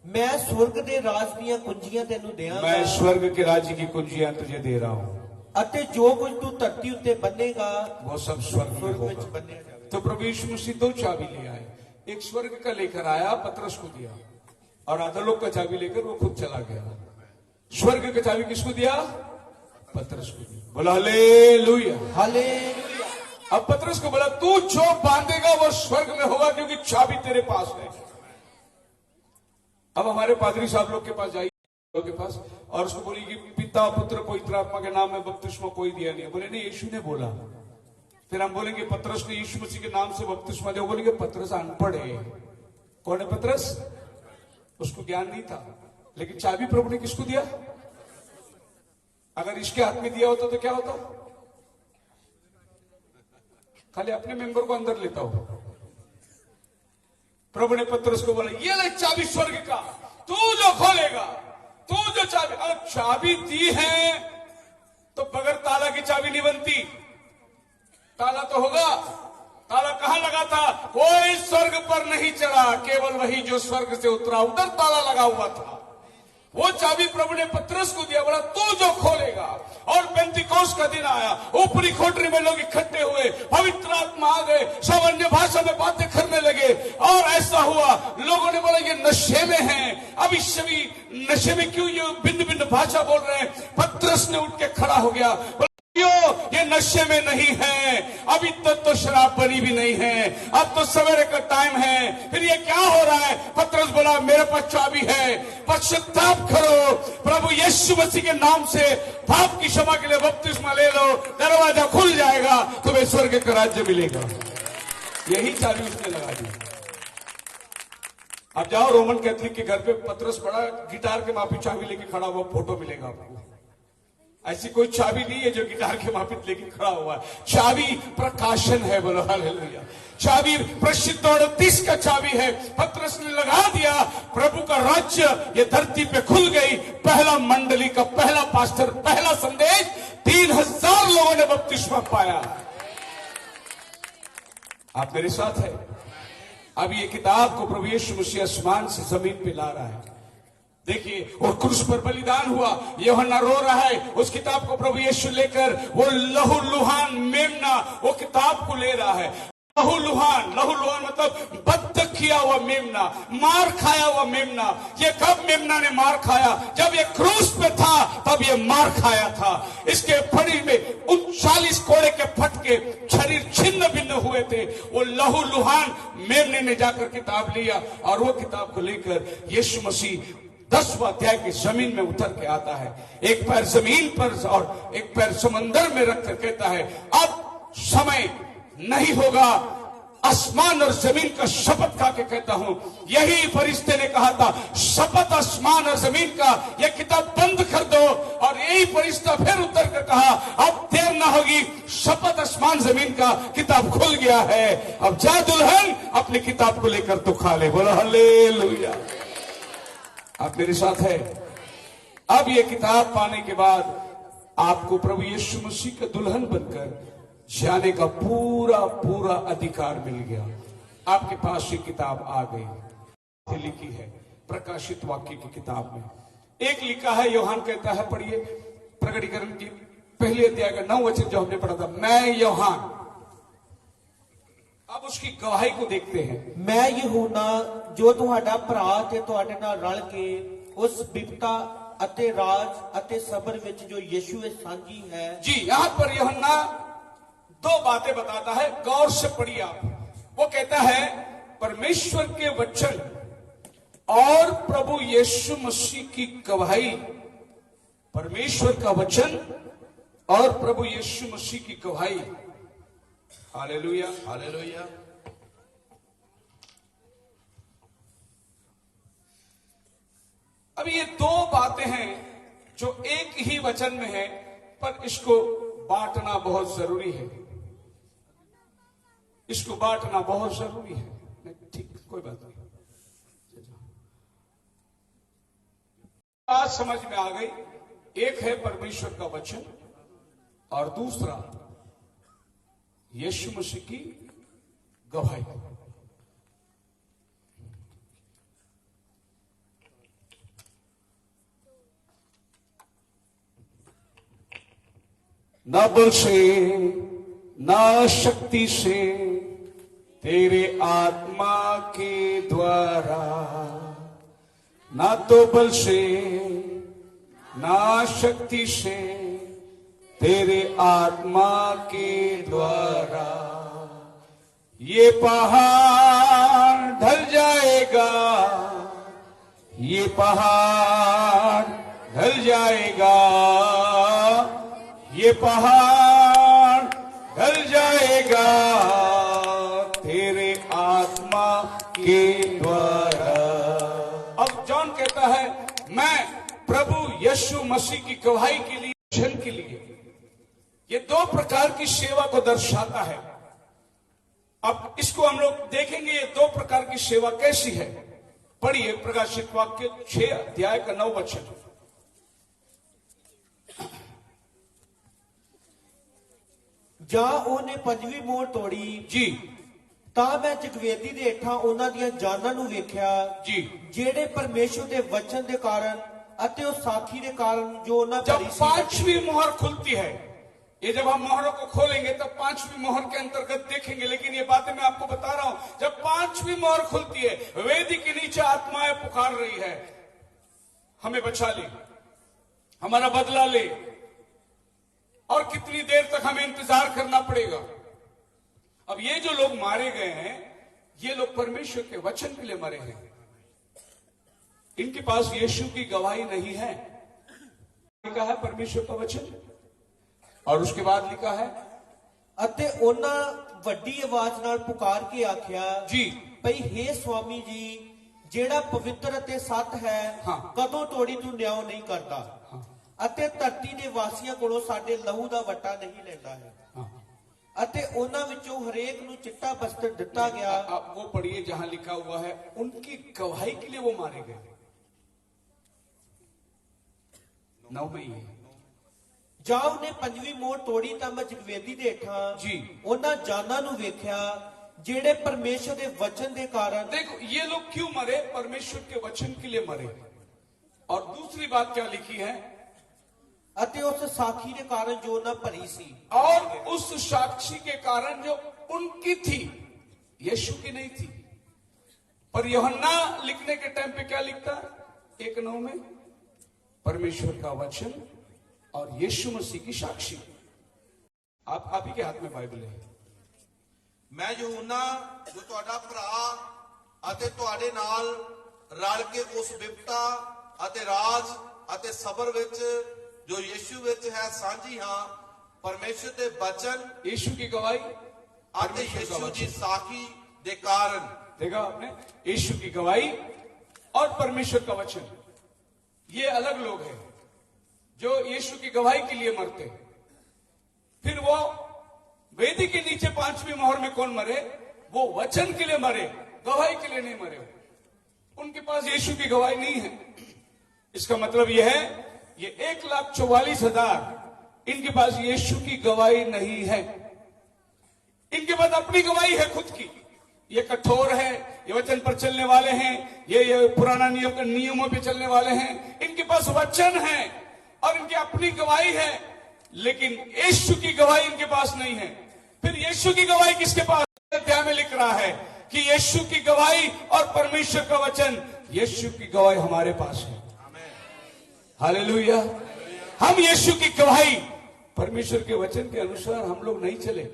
ਮੈਂ स्वर्ग ਦੇ ਰਾਜ ਦੀਆਂ ਕੁੰਜੀਆਂ ਤੈਨੂੰ ਦਿਆਂਗਾ मैं स्वर्ग के राज्य की कुंजियां तुझे दे रहा हूं, ਅਤੇ ਜੋ ਕੁਝ ਤੂੰ ਧਰਤੀ ਉੱਤੇ ਬੰਨੇਗਾ वो सब स्वर्ग में स्वर्ग ਵਿੱਚ होगा। ਬੰਨਿਆ ਜਾਵੇਗਾ। तो प्रभु यीशु मसीह 2 चाबी ले आए, एक स्वर्ग का लेकर आया, पतरस को दिया, और अधोलोक का चाबी लेकर वो खुद चला गया। स्वर्ग का चाबी किसको दिया? पतरस को दिया। बोला हालेलुया। हालेलुया। अब पतरस को बोला तू जो बांधेगा वो स्वर्ग में होगा, क्योंकि चाबी तेरे पास है। अब हमारे पादरी साहब लोग के पास जाइए, के पास, और उसको बोली कि पिता पुत्र पवित्र आत्मा के नाम में बपतिस्मा कोई दिया नहीं। बोले नहीं, यीशु ने बोला। फिर हम बोलेंगे पतरस ने यीशु मसीह के नाम से बपतिस्मा दिया। बोलेंगे पतरस अनपढ़ है। कौन है पतरस? उसको ज्ञान नहीं था। लेकिन चाबी प्रभु ने किसको दिया? अगर इसके हाथ में दिया होता तो क्या होता? खाली अपने मेंबर को अंदर लेता हो। प्रभु ने पतरस को बोला ये ले चाबी स्वर्ग का, तू जो खोलेगा, तू जो चाबी, अगर चाबी दी है तो बगैर ताला की चाबी नहीं बनती। ताला तो होगा। ताला कहां लगा था? कोई स्वर्ग पर नहीं चढ़ा, केवल वही जो स्वर्ग से उतरा, उधर ताला लगा हुआ था। वो चाबी प्रभु ने पतरस को दिया, बोला तू जो खोलेगा। और पेंतिकोस्त का दिन आया, ऊपरी कोठरी में लोग इकट्ठे हुए, पवित्र आत्मा आ गए, सब अन्य भाषा में बातें करने लगे। और ऐसा हुआ, लोगों ने बोला ये नशे में हैं, अब इस सभी नशे में क्यों ये भिन्न भिन्न भाषा बोल रहे हैं? पतरस ने उठ के खड़ा हो गया, ये नशे में नहीं है, अभी तक तो शराब बनी भी नहीं है, अब तो सवेरे का टाइम है, फिर ये क्या हो रहा है? पतरस बोला मेरे पास चाबी है, पश्चाताप करो, प्रभु यीशु मसीह के नाम से पाप की क्षमा के लिए बपतिस्मा ले लो, दरवाजा खुल जाएगा, तुम्हें स्वर्ग का राज्य मिलेगा। यही चाबी उसने लगा दी। अब जाओ रोमन कैथोलिक के घर पे, पतरस बड़ा गिटार के माफी चाबी लेके खड़ा हुआ, फोटो मिलेगा आपको। ऐसी कोई चाबी नहीं है जो गिटार के माफी लेके खड़ा हुआ है। चाबी प्रकाशन है, बोलो हालेलुया। चाबी प्रसिद्ध 38 का चाबी है, पतरस ने लगा दिया, प्रभु का राज्य ये धरती पे खुल गई। पहला मंडली का पहला पास्टर, पहला संदेश, 3000 लोगों ने बपतिस्मा पाया। आप मेरे साथ है? अब ये किताब को प्रभु यीशु मसीह आसमान से जमीन पे ला रहा है। देखिए, वो क्रूस पर बलिदान हुआ, यूहन्ना रो रहा है, उस किताब को प्रभु यीशु लेकर वो लहू लुहान मेमना वो किताब को ले रहा है। लहू लुहान मतलब बद्ध किया हुआ मेमना, मार खाया हुआ मेमना। ये कब मेमना ने मार खाया? जब ये क्रूस पे था तब ये मार खाया था। इसके फड़ी में 39 कोड़े के फटके, शरीर छिन्न भिन्न हुए थे। वो लहू लुहान मेमने ने जाकर किताब लिया, और वो किताब को लेकर यीशु मसीह 10वां अध्याय की जमीन में उतर के आता है। एक पैर जमीन पर और एक पैर समंदर में रखकर कहता है अब समय नहीं होगा। आसमान और जमीन का शपथ खा के कहता हूं, यही फरिश्ते ने कहा था शपथ आसमान और जमीन का, यह किताब बंद कर दो। और यही फरिश्ता फिर उतर कर कहा अब देर ना होगी, शपथ आसमान जमीन का, किताब खुल गया है, अब जा दुल्हन अपनी किताब को लेकर तो खा ले। बोलो हालेलुया। आप मेरे साथ है? अब ये किताब पाने के बाद आपको प्रभु यीशु मसीह का दुल्हन बनकर जाने का पूरा पूरा अधिकार मिल गया। आपके पास ये किताब आ गई, लिखी है प्रकाशित वाक्य की किताब में। एक लिखा है, यूहन्ना कहता है, पढ़िए प्रकटीकरण की पहले अध्याय का 9 वचन जो हमने पढ़ा था, मैं यूहन्ना। अब उसकी गवाही को देखते हैं। मैं यूहन्ना जो ਤੁਹਾਡਾ ਭਰਾ ਤੇ ਤੁਹਾਡੇ ਨਾਲ ਰਲ ਕੇ ਉਸ ਬਿਪਤਾ ਅਤੇ ਰਾਜ ਅਤੇ ਸਬਰ ਵਿੱਚ ਜੋ ਯीशु ਵਿੱਚ ਸਾਂਝੀ ਹੈ। जी, यहां पर यूहन्ना 2 बातें बताता है, गौर से पढ़िए आप। वो कहता है परमेश्वर के वचन और प्रभु यीशु मसीह की गवाही, परमेश्वर का वचन और प्रभु यीशु मसीह की गवाही। Hallelujah, hallelujah. अब ये 2 बातें हैं जो एक ही वचन में है, पर इसको बांटना बहुत जरूरी है। इसको बांटना बहुत जरूरी है। नहीं, ठीक, कोई बात नहीं। बात समझ में आ गई। एक है परमेश्वर का वचन और दूसरा यीशु मसीह की गवाही। न बल से न शक्ति से तेरे आत्मा के द्वारा, ना तो बल से ना शक्ति से तेरे आत्मा के द्वारा। ये पहाड़ ढल जाएगा, ये पहाड़ ढल जाएगा, ये पहाड़ ढल जाएगा तेरे आत्मा के द्वारा। अब जॉन कहता है, मैं प्रभु यीशु मसीह की गवाही के लिए, वचन के लिए, ये 2 प्रकार की सेवा को दर्शाता है। अब इसको हम लोग देखेंगे, ये 2 प्रकार की सेवा कैसी है। पढ़िए प्रकाशित वाक्य 6 अध्याय का 9 वचन। ਜਾਂ ਉਹਨੇ 5ਵੀਂ ਮੋਹਰ ਤੋੜੀ जी, ਤਾਂ ਮੈਂ ਜਗਵੇਦੀ ਦੇ ਹੇਠਾਂ ਉਹਨਾਂ ਦੀਆਂ ਜਾਨਾਂ ਨੂੰ ਵੇਖਿਆ, जी। ਜਿਹੜੇ ਪਰਮੇਸ਼ਵਰ ਦੇ ਵਚਨ ਦੇ ਕਾਰਨ ਅਤੇ ਉਹ ਸਾਖੀ ਦੇ ਕਾਰਨ ਜੋ ਉਹਨਾਂ जब ਭਰੀ ਸੀ। 5वीं मोहर खुलती है, ये जब हम मोहरों को खोलेंगे तब 5वीं मोहर के अंतर्गत देखेंगे, लेकिन ये बातें मैं आपको बता रहा हूं। जब 5वीं मोहर खुलती है, वेदी के नीचे आत्माएं पुकार रही है, हमें बचा ले, हमारा बदला ले, और कितनी देर तक हमें इंतजार करना पड़ेगा। अब ये जो लोग मारे गए हैं, ये लोग परमेश्वर के वचन के लिए मरे हैं। इनके पास यीशु की गवाही नहीं है। लिखा है परमेश्वर का वचन, और उसके बाद लिखा है, ਅਤੇ ਉਹਨਾਂ ਵੱਡੀ ਆਵਾਜ਼ ਨਾਲ ਪੁਕਾਰ ਕੇ ਆਖਿਆ, जी, ਭਈ हे स्वामी जी, ਜਿਹੜਾ ਪਵਿੱਤਰ ਅਤੇ ਸੱਚ ਹੈ, ਹਾਂ। ਕਦੋਂ ਤੋੜੀ ਤੂੰ ਨਿਆਂ ਨਹੀਂ ਕਰਦਾ, हाँ, ਅਤੇ ਧਰਤੀ ਦੇ ਵਾਸੀਆਂ ਕੋਲੋਂ ਸਾਡੇ ਲਹੂ ਦਾ ਵੱਟਾ ਨਹੀਂ ਲੈਂਦਾ ਹੈ। हाँ। ਅਤੇ ਉਹਨਾਂ ਵਿੱਚੋਂ ਹਰੇਕ ਨੂੰ ਚਿੱਟਾ ਬਸਤਰ ਦਿੱਤਾ ਗਿਆ। आप वो पढ़िए जहां लिखा हुआ है उनकी गवाही के लिए वो मारे गए। 9 में ही है। ਜਾਂ ਉਹਨੇ 5ਵੀਂ ਮੋਹਰ ਤੋੜੀ ਤਾਂ ਮੈਂ ਜਗਵੇਦੀ ਦੇ ਹੇਠਾਂ जी, ਉਹਨਾਂ ਜਾਨਾਂ ਨੂੰ ਵੇਖਿਆ, ਜਿਹੜੇ ਪਰਮੇਸ਼ਰ ਦੇ ਵਚਨ ਦੇ ਕਾਰਨ। देखो ये लोग क्यों मरे? परमेश्वर के वचन के लिए मरे। और दूसरी बात क्या लिखी है? ਅਤੇ ਉਸ ਸਾਖੀ ਦੇ ਕਾਰਨ ਜੋ ਉਹਨਾਂ ਭਰੀ ਸੀ। और उस साक्षी के कारण जो उनकी थी, यीशु की नहीं थी। पर यूहन्ना लिखने के टाइम पे क्या लिखता है? 1:9 में परमेश्वर का वचन और यीशु मसीह की साक्षी। आप ही के हाथ में बाइबल है। ਮੈਂ यूहन्ना ਜੋ ਤੁਹਾਡਾ ਭਰਾ ਅਤੇ ਤੁਹਾਡੇ ਨਾਲ ਰਲ ਕੇ ਉਸ ਬਿਪਤਾ ਅਤੇ ਰਾਜ ਅਤੇ ਸਬਰ ਵਿੱਚ ਜੋ ਯੀਸ਼ੂ ਵਿੱਚ ਹੈ ਸਾਂਝੀ ਹਾਂ, ਪਰਮੇਸ਼ਰ ਦੇ ਬਚਨ यीशु की गवाही, ਅਤੇ परमेश्वर का ਯੀਸ਼ੂ ਦੀ वचन। ਸਾਖੀ ਦੇ ਕਾਰਨ। देखा आपने? यीशु की गवाही और परमेश्वर का वचन, ये अलग लोग हैं जो यीशु की गवाही के लिए मरते हैं। फिर वो वेदी के नीचे 5वीं मोहर में कौन मरे? वो वचन के लिए मरे, गवाही के लिए नहीं मरे। उनके पास यीशु की गवाही नहीं है। इसका मतलब यह है, ये 1,44,000 इनके पास यीशु की गवाही नहीं है। इनके पास अपनी गवाही है खुद की, ये कठोर है, ये वचन पर चलने वाले हैं, ये पुराना नियमों पे चलने वाले हैं। इनके पास वचन है और इनकी अपनी गवाही है, लेकिन यीशु की गवाही इनके पास नहीं है। फिर यीशु की गवाही किसके पास? अध्याय में लिख रहा है कि यीशु की गवाही और परमेश्वर का वचन, यीशु की गवाही हमारे पास है। हालेलुया। हम यीशु की गवाही, परमेश्वर के वचन के अनुसार हम लोग नहीं चले।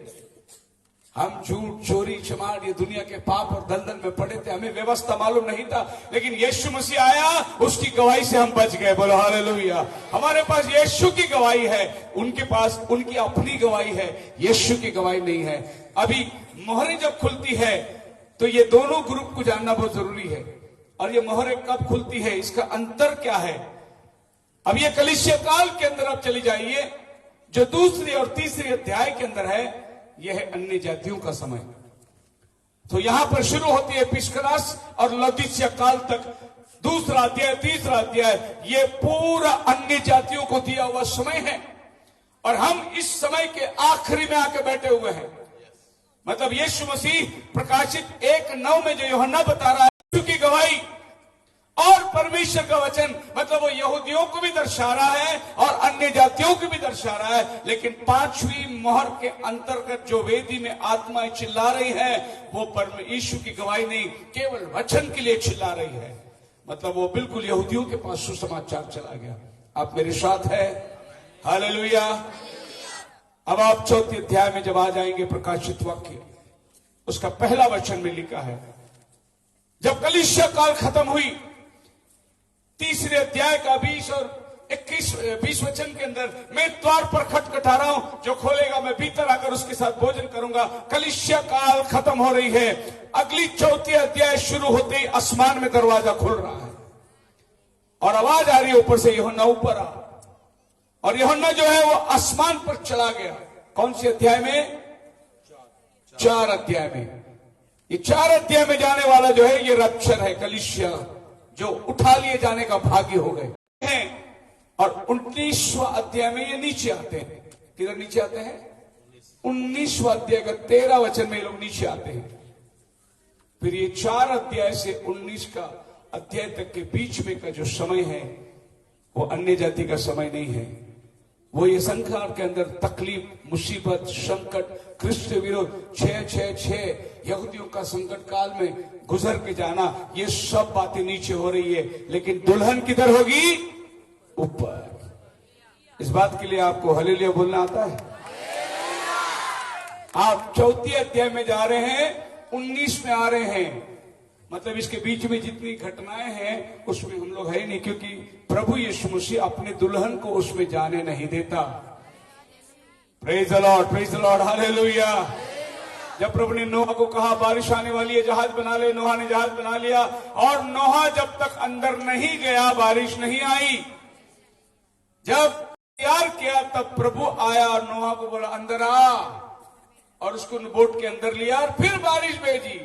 हम झूठ, चोरी, चमार, ये दुनिया के पाप और दलदल में पड़े थे, हमें व्यवस्था मालूम नहीं था, लेकिन यीशु मसीह आया, उसकी गवाही से हम बच गए। बोलो हालेलुया। हमारे पास यीशु की गवाही है, उनके पास उनकी अपनी गवाही है, यीशु की गवाही नहीं है। अभी मोहरें जब खुलती है तो ये दोनों ग्रुप को जानना बहुत जरूरी है। और ये मोहरें कब खुलती है, इसका अंतर क्या है? अब ये कलीसिया काल के अंदर आप चली जाइए, जो दूसरी और तीसरी अध्याय के अंदर है, यह है अन्य जातियों का समय। तो यहां पर शुरू होती है पिस्करास और लौदीसिया काल तक, दूसरा अध्याय, तीसरा अध्याय, ये पूरा अन्य जातियों को दिया हुआ समय है। और हम इस समय के आखिरी में आके बैठे हुए हैं। मतलब यीशु मसीह प्रकाशित 1:9 में जो यूहन्ना बता रहा है, यीशु की गवाही और परमेश्वर का वचन, मतलब वो यहूदियों को भी दर्शा रहा है और अन्य जातियों को भी दर्शा रहा है। लेकिन 5वीं मोहर के अंतर्गत जो वेदी में आत्माएं चिल्ला रही है, वो यीशु की गवाही नहीं, केवल वचन के लिए चिल्ला रही है। मतलब वो बिल्कुल यहूदियों के पास सुसमाचार चला गया। आप मेरे साथ है? हालेलुया। अब आप 4थे अध्याय में जब आ जाएंगे, प्रकाशित वाक्य, उसका पहला वचन में लिखा है, जब कलीसिया काल खत्म हुई, तीसरे अध्याय का 20 और 20 वचन के अंदर, मैं द्वार पर खटखटा रहा हूं, जो खोलेगा मैं भीतर आकर उसके साथ भोजन करूंगा। कलीसिया काल खत्म हो रही है। अगली 4थे अध्याय शुरू होते ही आसमान में दरवाजा खुल रहा है और आवाज आ रही है ऊपर से, यूहन्ना ऊपर आ। और यूहन्ना जो है वो आसमान पर चला गया। कौन सी अध्याय में? 4 अध्याय में। ये 4 अध्याय में जाने वाला जो है, ये रप्चर है, कलीसिया जो उठा लिए जाने का भागी हो गए हैं। और 19वां अध्याय में ये नीचे आते हैं। किधर नीचे आते हैं? 19वां अध्याय का 13 वचन में ये लोग नीचे आते हैं। फिर ये 4 अध्याय से 19 का अध्याय तक के बीच में का जो समय है, वो अन्य जाति का समय नहीं है। वो ये संसार के अंदर तकलीफ, मुसीबत, संकट, क्रिस्त विरोध, 666 यहूदियों का संकट काल में गुजर के जाना, ये सब बातें नीचे हो रही है। लेकिन दुल्हन किधर होगी? ऊपर। इस बात के लिए आपको हालेलुया बोलना आता है? आप 4थे अध्याय में जा रहे हैं, 19 में आ रहे हैं। मतलब इसके बीच में जितनी घटनाएं हैं उसमें हम लोग है नहीं, क्योंकि प्रभु यीशु मसीह अपने दुल्हन को उसमें जाने नहीं देता। Praise the Lord, praise the Lord, hallelujah. जब प्रभु ने नोहा को कहा बारिश आने वाली है, जहाज बना ले, नोहा ने जहाज बना लिया। और नोहा जब तक अंदर नहीं गया, बारिश नहीं आई। जब तैयार किया तब प्रभु आया और नोहा को बोला अंदर आ, और उसको बोट के अंदर लिया और फिर बारिश भेजी।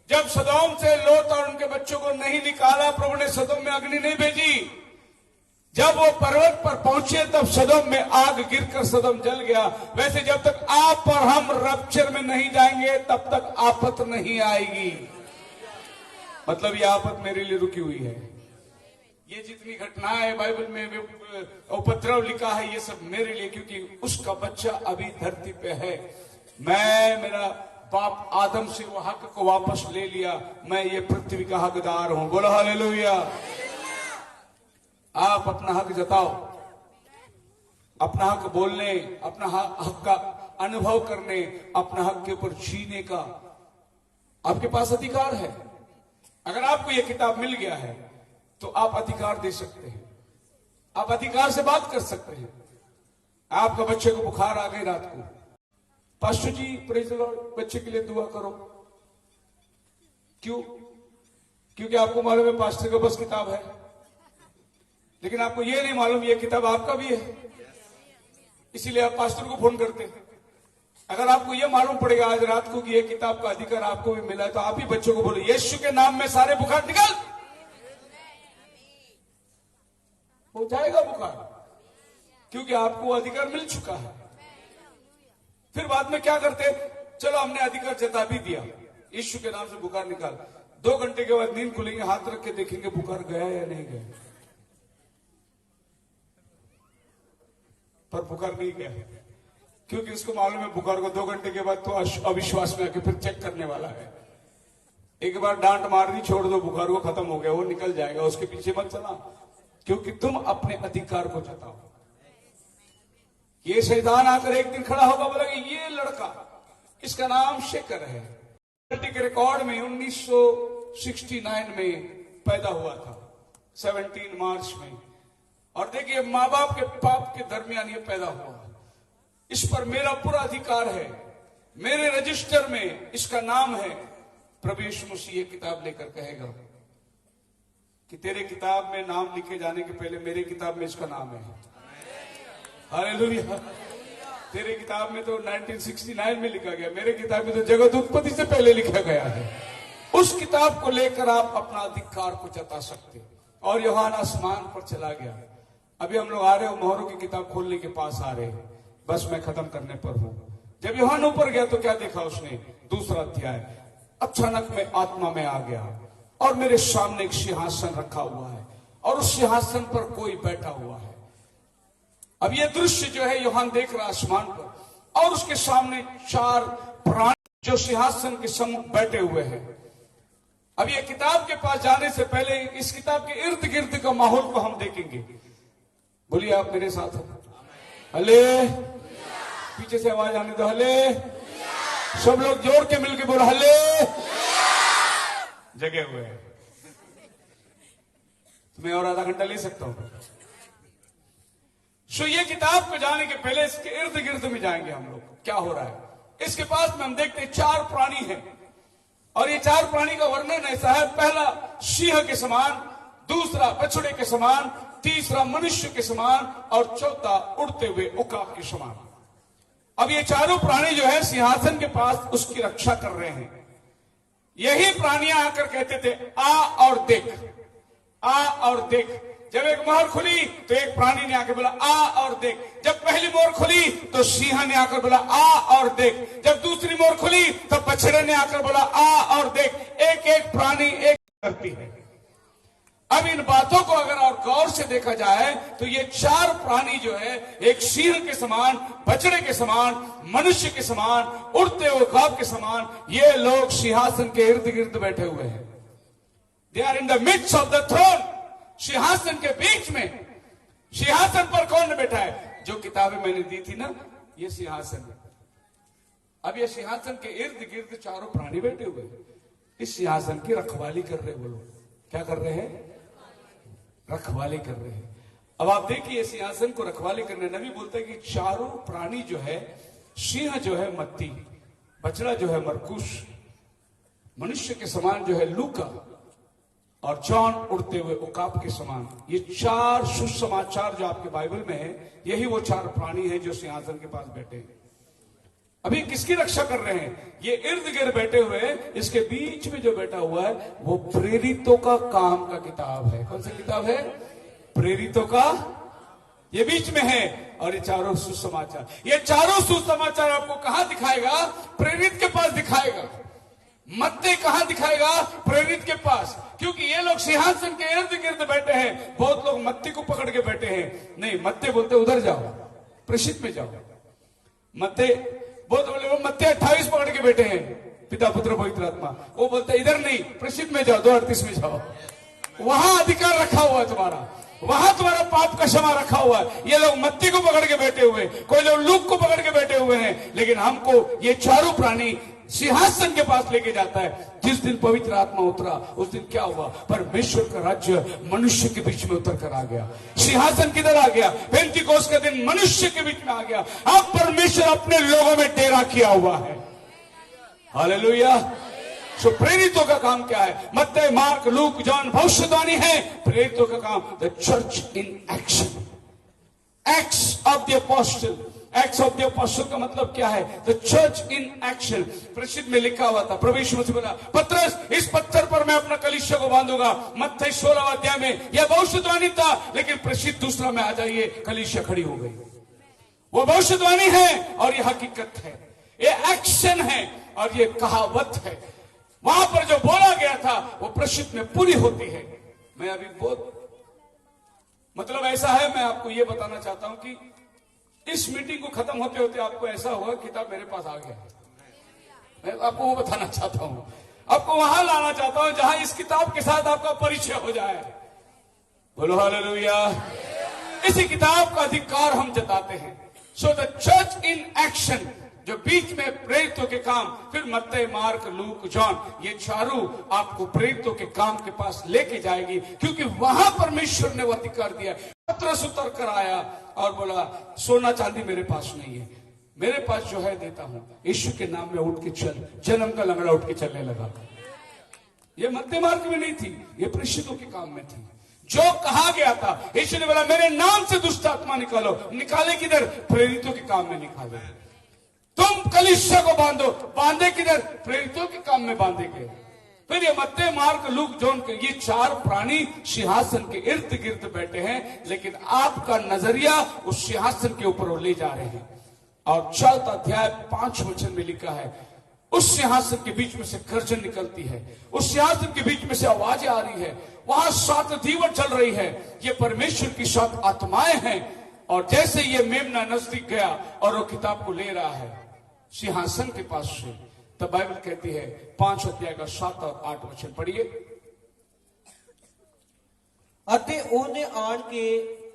जब सदोम से लोत और उनके बच्चों को नहीं निकाला, प्रभु ने सदोम में अग्नि नहीं भेजी। जब वो पर्वत पर पहुंचे तब सदोम में आग गिरकर सदोम जल गया। वैसे जब तक आप और हम रप्चर में नहीं जाएंगे, तब तक आफत नहीं आएगी। मतलब ये आफत मेरे लिए रुकी हुई है। ये जितनी घटनाएं बाइबल में उपद्रव लिखा है, ये सब मेरे लिए, क्योंकि उसका बच्चा अभी धरती पे है। मैं, मेरा बाप आदम से वो हक को वापस ले लिया। मैं ये पृथ्वी का हकदार हूं। बोलो हालेलुया। आप अपना हक जताओ, अपना हक बोलने, अपना हक का अनुभव करने, अपना हक के ऊपर जीने का आपके पास अधिकार है। अगर आपको यह किताब मिल गया है तो आप अधिकार दे सकते हैं, आप अधिकार से बात कर सकते हैं। आपका बच्चे को बुखार आ गई रात को, pastor ji praise the Lord, बच्चे के लिए दुआ करो। क्यों? क्योंकि आपको मालूम है पास्टर के पास किताब है, लेकिन आपको यह नहीं मालूम ये किताब आपका भी है, इसीलिए आप पास्टर को फोन करते हैं। अगर आपको यह मालूम पड़ेगा आज रात को कि यह किताब का अधिकार आपको भी मिला है, तो आप ही बच्चों को बोलो यीशु के नाम में सारे बुखार निकल, हो जाएगा बुखार, क्योंकि आपको अधिकार मिल चुका है। फिर बाद में क्या करते? चलो हमने अधिकार जता भी दिया, यीशु के नाम से बुखार निकाल। 2 घंटे के बाद नींद खुलेंगे, हाथ रख के देखेंगे बुखार गया या नहीं गया, पर बुखार नहीं गया, क्योंकि उसको मालूम है बुखार को 2 घंटे के बाद तो अविश्वास में आके फिर चेक करने वाला है। एक बार डांट मार दी, छोड़ दो, बुखार को खत्म हो गया, वो निकल जाएगा, उसके पीछे मत चला, क्योंकि तुम अपने अधिकार को जताओ। ये शैतान आकर एक दिन खड़ा होगा, बोला कि ये लड़का, इसका नाम शेखर है, के रिकॉर्ड में 1969 में पैदा हुआ था, 17 मार्च में, और देखिए माँ बाप के पाप के दरमियान ये पैदा हुआ, इस पर मेरा पूरा अधिकार है, मेरे रजिस्टर में इसका नाम है। प्रभु यीशु मसीह ये किताब लेकर कहेगा कि तेरे किताब में नाम लिखे जाने के पहले मेरे किताब में इसका नाम है। हालेलुया। तेरे किताब में तो 1969 में लिखा गया, मेरे किताब में तो जगत उत्पत्ति से पहले लिखा गया है। उस किताब को लेकर आप अपना अधिकार को जता सकते। और यूहन्ना आसमान पर चला गया। अभी हम लोग आ रहे हो, मोहरों की किताब खोलने के पास आ रहे, बस मैं खत्म करने पर हूं। जब यूहन्ना ऊपर गया तो क्या देखा उसने? 2 अध्याय। अचानक में आत्मा में आ गया और मेरे सामने एक सिंहासन रखा हुआ है और उस सिंहासन पर कोई बैठा हुआ है। अब ये दृश्य जो है यूहन्ना देख रहा आसमान पर, और उसके सामने 4 प्राणी जो सिंहासन के सम्मुख बैठे हुए हैं। अब ये किताब के पास जाने से पहले इस किताब के इर्द गिर्द का माहौल को हम देखेंगे। बोलिए आप मेरे साथ हैं? हले, पीछे से आवाज आने दो, हले। सब लोग जोर के मिलके बोलो हले। जगे हुए हैं। मैं और आधा घंटा ले सकता हूं। सो ये किताब को जाने के पहले इसके इर्द गिर्द में जाएंगे हम लोग, क्या हो रहा है। इसके पास में हम देखते हैं 4 प्राणी हैं और ये 4 प्राणी का वर्णन ऐसा है। पहला सिंह के समान, दूसरा बछड़े के समान, तीसरा मनुष्य के समान और चौथा उड़ते हुए उकाब के समान। अब ये चारों प्राणी जो है सिंहासन के पास उसकी रक्षा कर रहे हैं। यही प्राणियां आकर कहते थे आ और देख, आ और देख। जब एक मोहर खुली तो एक प्राणी ने आकर बोला आ और देख। जब पहली मोहर खुली तो सिंह ने आकर बोला आ और देख। जब दूसरी मोहर खुली तो बछड़े ने आकर बोला आ और देख। एक एक प्राणी एक करती है। अब इन बातों को अगर और गौर से देखा जाए तो ये 4 प्राणी जो है, एक सिंह के समान, बछड़े के समान, मनुष्य के समान, उड़ते हुए उकाब के समान, ये लोग सिंहासन के इर्द गिर्द बैठे हुए हैं। They are in the midst of the throne. सिंहासन के बीच में। सिंहासन पर कौन बैठा है? जो किताबें मैंने दी थी ना, ये सिंहासन है। अब ये सिंहासन के इर्द गिर्द चारों प्राणी बैठे हुए हैं। इस सिंहासन की रखवाली कर रहे वो लोग। क्या कर रहे हैं? रखवाली कर रहे हैं। अब आप देखिए सिंहासन को रखवाली करने, नबी बोलते हैं कि चारों प्राणी जो है, सिंह जो है मत्ती, बछड़ा जो है मरकुश, मनुष्य के समान जो है लूका, और जॉन उड़ते हुए उकाब के समान। ये 4 सुसमाचार जो आपके बाइबल में है, यही वो 4 प्राणी हैं जो सिंहासन के पास बैठे हैं। अभी किसकी रक्षा कर रहे हैं? ये इर्द गिर्द बैठे हुए, इसके बीच में जो बैठा हुआ है वो प्रेरितों का काम का किताब है। कौन सी किताब है? प्रेरितों का। ये बीच में है। और ये 4 सुसमाचार, ये 4 सुसमाचार आपको कहां दिखाएगा? प्रेरित के पास दिखाएगा। मत्ते कहां दिखाएगा? प्रेरित के पास। क्योंकि ये लोग सिंहासन के इर्द गिर्द बैठे हैं। बहुत लोग मत्ते को पकड़ के बैठे हैं। नहीं, मत्ते बोलते उधर जाओ, प्रेषित में जाओ। मत्ते बहुत बोले वो मत्ते 28 पकड़ के बैठे हैं, पिता पुत्र पवित्र आत्मा। वो बोलते इधर नहीं, प्रेषित में जाओ, 2:38 में जाओ। वहां अधिकार रखा हुआ है तुम्हारा, वहां तुम्हारा पाप का क्षमा रखा हुआ है। ये लोग मत्ती को पकड़ के बैठे हुए, कोई लोग लूक को पकड़ के बैठे हुए हैं। लेकिन हमको ये 4 प्राणी सिंहासन के पास लेके जाता है। जिस दिन पवित्र आत्मा उतरा, उस दिन क्या हुआ? परमेश्वर का राज्य मनुष्य के बीच में उतर कर आ गया। सिंहासन किधर आ गया? पेंतिकोस्त के दिन मनुष्य के बीच में आ गया। अब परमेश्वर अपने लोगों में डेरा किया हुआ है। हालेलुया। सो प्रेरितों का काम क्या है? मत्ती, मार्क, लूक, जॉन भविष्यवाणी है। प्रेरितों का काम the church in action, acts of the apostle. Acts of the apostle का मतलब क्या है? The church in action. प्रसिद्ध में लिखा हुआ था, प्रभु यीशु मसीह बोला पतरस इस पत्थर पर मैं अपना कलीसिया को बांधूंगा। मत्ती 16 अध्याय में यह भविष्यवाणी था, लेकिन प्रसिद्ध दूसरा में आ जाइए, कलीसिया खड़ी हो गई। वो भविष्यवाणी है और यह हकीकत है, ये एक्शन है और ये कहावत है। वहां पर जो बोला गया था वो प्रसिद्ध में पूरी होती है। मैं अभी बहुत मतलब ऐसा है, मैं आपको ये बताना चाहता हूं कि इस मीटिंग को खत्म होते होते आपको ऐसा होगा किताब मेरे पास आ गया। मैं आपको वो बताना चाहता हूं, आपको वहां लाना चाहता हूं जहां इस किताब के साथ आपका परिचय हो जाए। बोलो हालेलुया। इसी किताब का अधिकार हम जताते हैं। So the church in action, जो बीच में प्रेरितों के काम, फिर मत्ती, मार्क, लूक, जॉन, ये चारों आपको प्रेरितों के काम के पास लेके जाएगी, क्योंकि वहां परमेश्वर ने वो अधिकार दिया। पतरस उतर कर आया और बोला सोना चांदी मेरे पास नहीं है, मेरे पास जो है देता हूं, यीशु के नाम में उठ के चल। जन्म का लंगड़ा उठ के चलने लगा। ये मत्ती मार्क में नहीं थी, ये प्रेरितों के काम में थी। जो कहा गया था, यीशु ने बोला मेरे नाम से दुष्ट आत्मा निकालो। निकाले किधर? प्रेरितों के काम में निकाले। तुम कलीसिया को बांधो, बांधे किधर? प्रेरितों के काम में बांधे गए। फिर ये मत्ती, मार्क, लूक, जॉन के ये चार प्राणी सिंहासन के इर्द गिर्द बैठे हैं, लेकिन आपका नजरिया उस सिंहासन के ऊपर वो ले जा रहे हैं। और 4 अध्याय 5 वचन में लिखा है, उस सिंहासन के बीच में से गर्जन निकलती है, उस सिंहासन के बीच में से आवाजें आ रही है, वहां 7 दीवट चल रही है। ये परमेश्वर की 7 आत्माएं हैं। और जैसे ये मेमना नजदीक गया और वो किताब को ले रहा है सिंहासन के पास से, तब बाइबल कहती है 5 अध्याय का 7 और 8 वचन पढ़िए। ਅਤੇ ਉਹਨੇ ਆਣ ਕੇ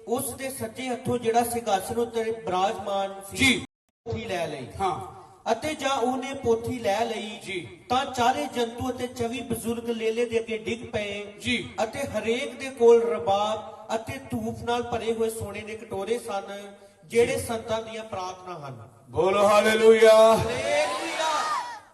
ਉਸ ਦੇ ਸੱਜੇ ਹੱਥੋਂ ਜਿਹੜਾ ਸਿੰਘਾਸਨ ਉੱਤੇ ਬਿਰਾਜਮਾਨ ਸੀ ਜੀ ਪੋਥੀ ਲੈ ਲਈ। हाँ ਅਤੇ ਜਾਂ ਉਹਨੇ ਪੋਥੀ ਲੈ ਲਈ ਜੀ ਤਾਂ ਚਾਰੇ ਜੰਤੂ ਅਤੇ 24 ਬਜ਼ੁਰਗ ਲੇਲੇ ਦੇ ਅੱਗੇ ਡਿੱਗ ਪਏ ਜੀ ਅਤੇ ਹਰੇਕ ਦੇ ਕੋਲ ਰਬਾਬ ਅਤੇ ਧੂਪ ਨਾਲ ਭਰੇ ਹੋਏ ਸੋਨੇ ਦੇ ਕਟੋਰੇ ਸਨ, ਜਿਹੜੇ ਸੰਤਾਂ ਦੀਆਂ ਪ੍ਰਾर्थना ਹਨ। बोलो हालेलुया। हालेलुया।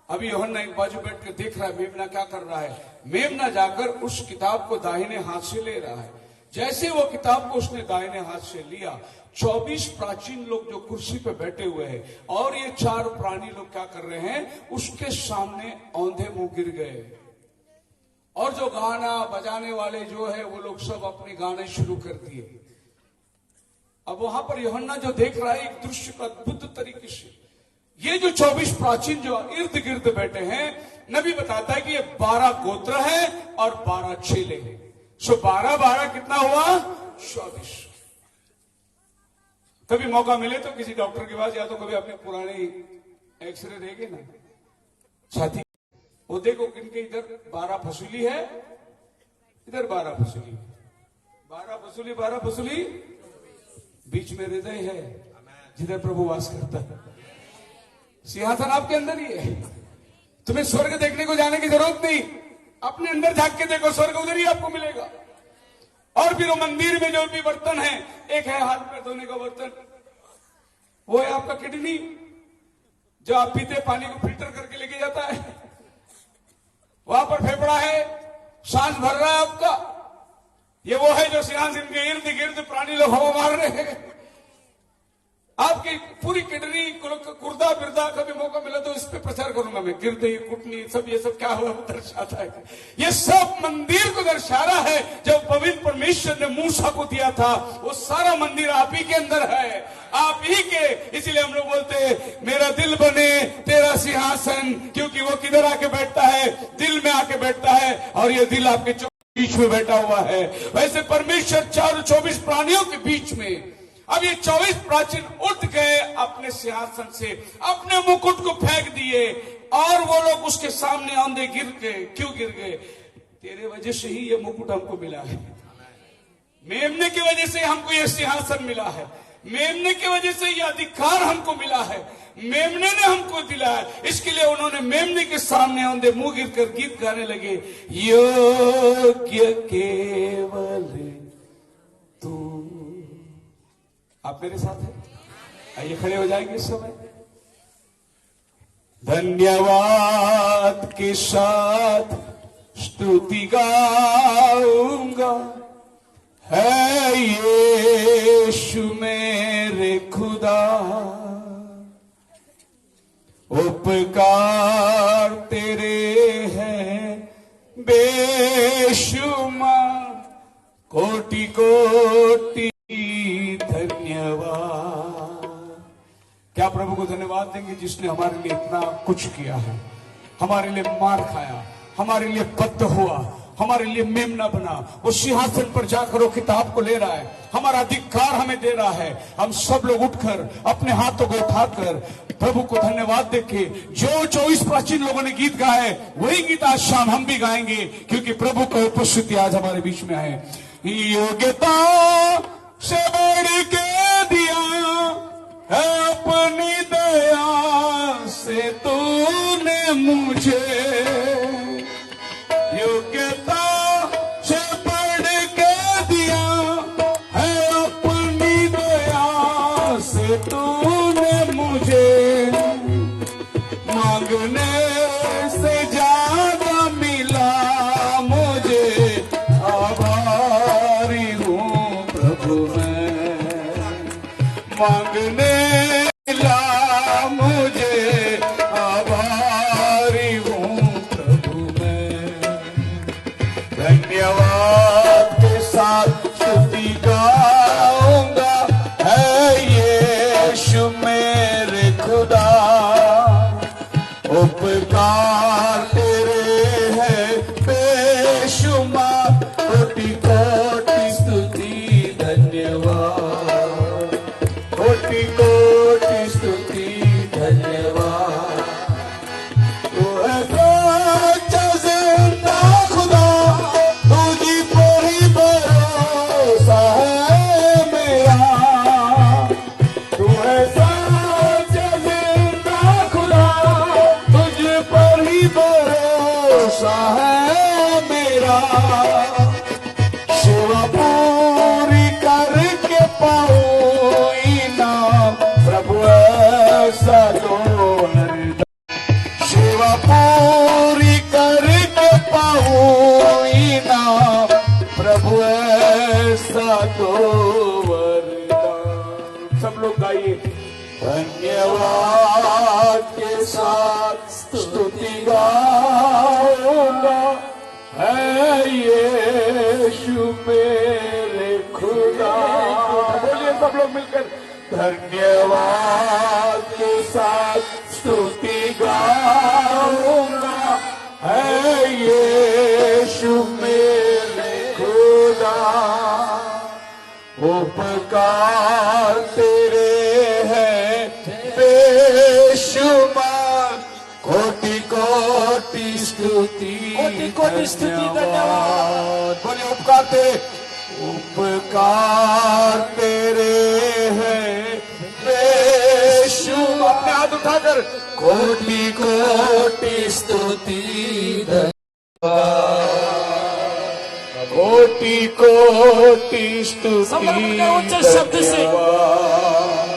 अभी यूहन्ना एक बाजू बैठ कर देख रहा है मेमना क्या कर रहा है। मेमना जाकर उस किताब को दाहिने हाथ से ले रहा है। जैसे वो किताब को उसने दाहिने हाथ से लिया, 24 प्राचीन लोग जो कुर्सी पे बैठे हुए हैं और ये 4 प्राणी लोग क्या कर रहे हैं, उसके सामने औंधे मुंह गिर गए। और जो गाना बजाने वाले जो है वो लोग सब अपने गाने शुरू कर दिए। अब वहां पर यूहन्ना जो देख रहा है एक दृश्य का अद्भुत तरीके से, ये जो 24 प्राचीन जो इर्द गिर्द बैठे हैं, नबी बताता है कि ये 12 गोत्र है और 12 चेले हैं। सो 12 कितना हुआ? 24। कभी मौका मिले तो किसी डॉक्टर के पास, या तो कभी अपने पुराने एक्सरे देंगे ना छाती, वो देखो किनके इधर 12 फसूली है, इधर 12 फसूली, 12 फसूली, 12 फसूली, बीच में हृदय है जिधर प्रभु वास करता है। सिंहासन आपके अंदर ही है। तुम्हें स्वर्ग देखने को जाने की जरूरत नहीं, अपने अंदर झांक के देखो, स्वर्ग उधर ही आपको मिलेगा। और फिर वो मंदिर में जो भी बर्तन है, एक है हाथ पैर धोने का बर्तन, वो है आपका किडनी, जो आप पीते पानी को फिल्टर करके लेके जाता है। वहां पर फेफड़ा है, सांस भर रहा है आपका। ये वो है जो सिंहासन के इर्द गिर्द प्राणी लोग हवा मार रहे हैं। आपकी पूरी किडनी, गुर्दा बिरदा, कभी मौका मिला तो इस पे प्रचार करूंगा मैं। गिरदे, कुटनी, सब ये सब क्या हुआ वो दर्शाता है। ये सब मंदिर को दर्शा रहा है। जब पवित्र परमेश्वर ने मूसा को दिया था, वो सारा मंदिर आप ही के अंदर है, आप ही के। इसीलिए हम लोग बोलते हैं मेरा दिल बने तेरा सिंहासन, क्योंकि वो किधर आके बैठता है? दिल में आके बैठता है। और ये दिल आपके बीच में बैठा हुआ है। वैसे परमेश्वर 24 प्राणियों के बीच में, अब ये 24 प्राचीन उठ गए अपने सिंहासन से, अपने मुकुट को फेंक दिए और वो लोग उसके सामने औंधे गिर गए। क्यों गिर गए? तेरे वजह से ही ये मुकुट हमको मिला है, मेमने की वजह से हमको ये सिंहासन मिला है, मेमने की वजह से ये अधिकार हमको मिला है, मेमने ने हमको दिलाया। इसके लिए उन्होंने मेमने के सामने औंधे मुंह गिर कर गीत गाने लगे, योग्य केवल तू। आप मेरे साथ हैं? आइए खड़े हो जाएंगे इस समय। धन्यवाद के साथ स्तुति गाऊंगा, है यीशु मेरे खुदा, उपकार तेरे हैं बेशुमार, कोटि कोटि धन्यवाद। क्या प्रभु को धन्यवाद देंगे जिसने हमारे लिए इतना कुछ किया है, हमारे लिए मार खाया, हमारे लिए बद्ध हुआ, हमारे लिए मेमना बना, वो सिंहासन पर जाकर वो किताब को ले रहा है, हमारा अधिकार हमें दे रहा है। हम सब लोग उठकर अपने हाथों को उठाकर प्रभु को धन्यवाद देके जो 24 प्राचीन लोगों ने गीत गाए वही गीत आज शाम हम भी गाएंगे, क्योंकि प्रभु का उपस्थिति आज हमारे बीच में है। योग्यता से बढ़ के दिया है अपनी दया से तूने मुझे, योग्यता से बढ़ के दिया है अपनी दया से तूने मुझे, मांगने से ज्यादा मिला मुझे, आभारी हूँ प्रभु मैं, मांगने मिला मुझे, आभारी हूँ प्रभु मैं। धन्यवाद के साथ स्तुति गाऊंगा, है यीशु मेरे खुदा, उपकार तेरे है बेशुमार, कोटि कोटि स्तुति धन्यवाद, कोटि कोटि स्तुति धन्यवाद। तू है सच्चा जिंदा खुदा, तुझी पर ही भरोसा है मेरा, तू है सच्चा जिंदा खुदा, तुझ पर ही भरोसा है मेरा, सेवा पूरी करके पाऊं इनाम, प्रभु ऐसा तो हरदम, सेवा पूरी करके पाऊं इनाम, प्रभु ऐसा तो वरदान। सब लोग गाइए। धन्यवाद के साथ स्तुति गाऊंगा, है यीशु मेरे खुदा। बोलिए सब लोग मिलकर। धन्यवाद के साथ स्तुति गाऊंगा, है यीशु मेरे खुदा, उपकार तेरे है बेशुमार, कोटि कोटि स्तुति, कोटि कोटि स्तुति धन्यवाद। बोलिए उपकार तेरे, उपकार तेरे है बेशुमार, अपने हाथ उठाकर, कोटि कोटि स्तुति धन्यवाद, कोटि कोटि स्तुति समर्पण उच्च शब्द से। धन्यवाद,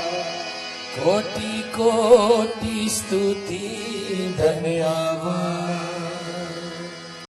कोटि कोटि स्तुति धन्यवाद।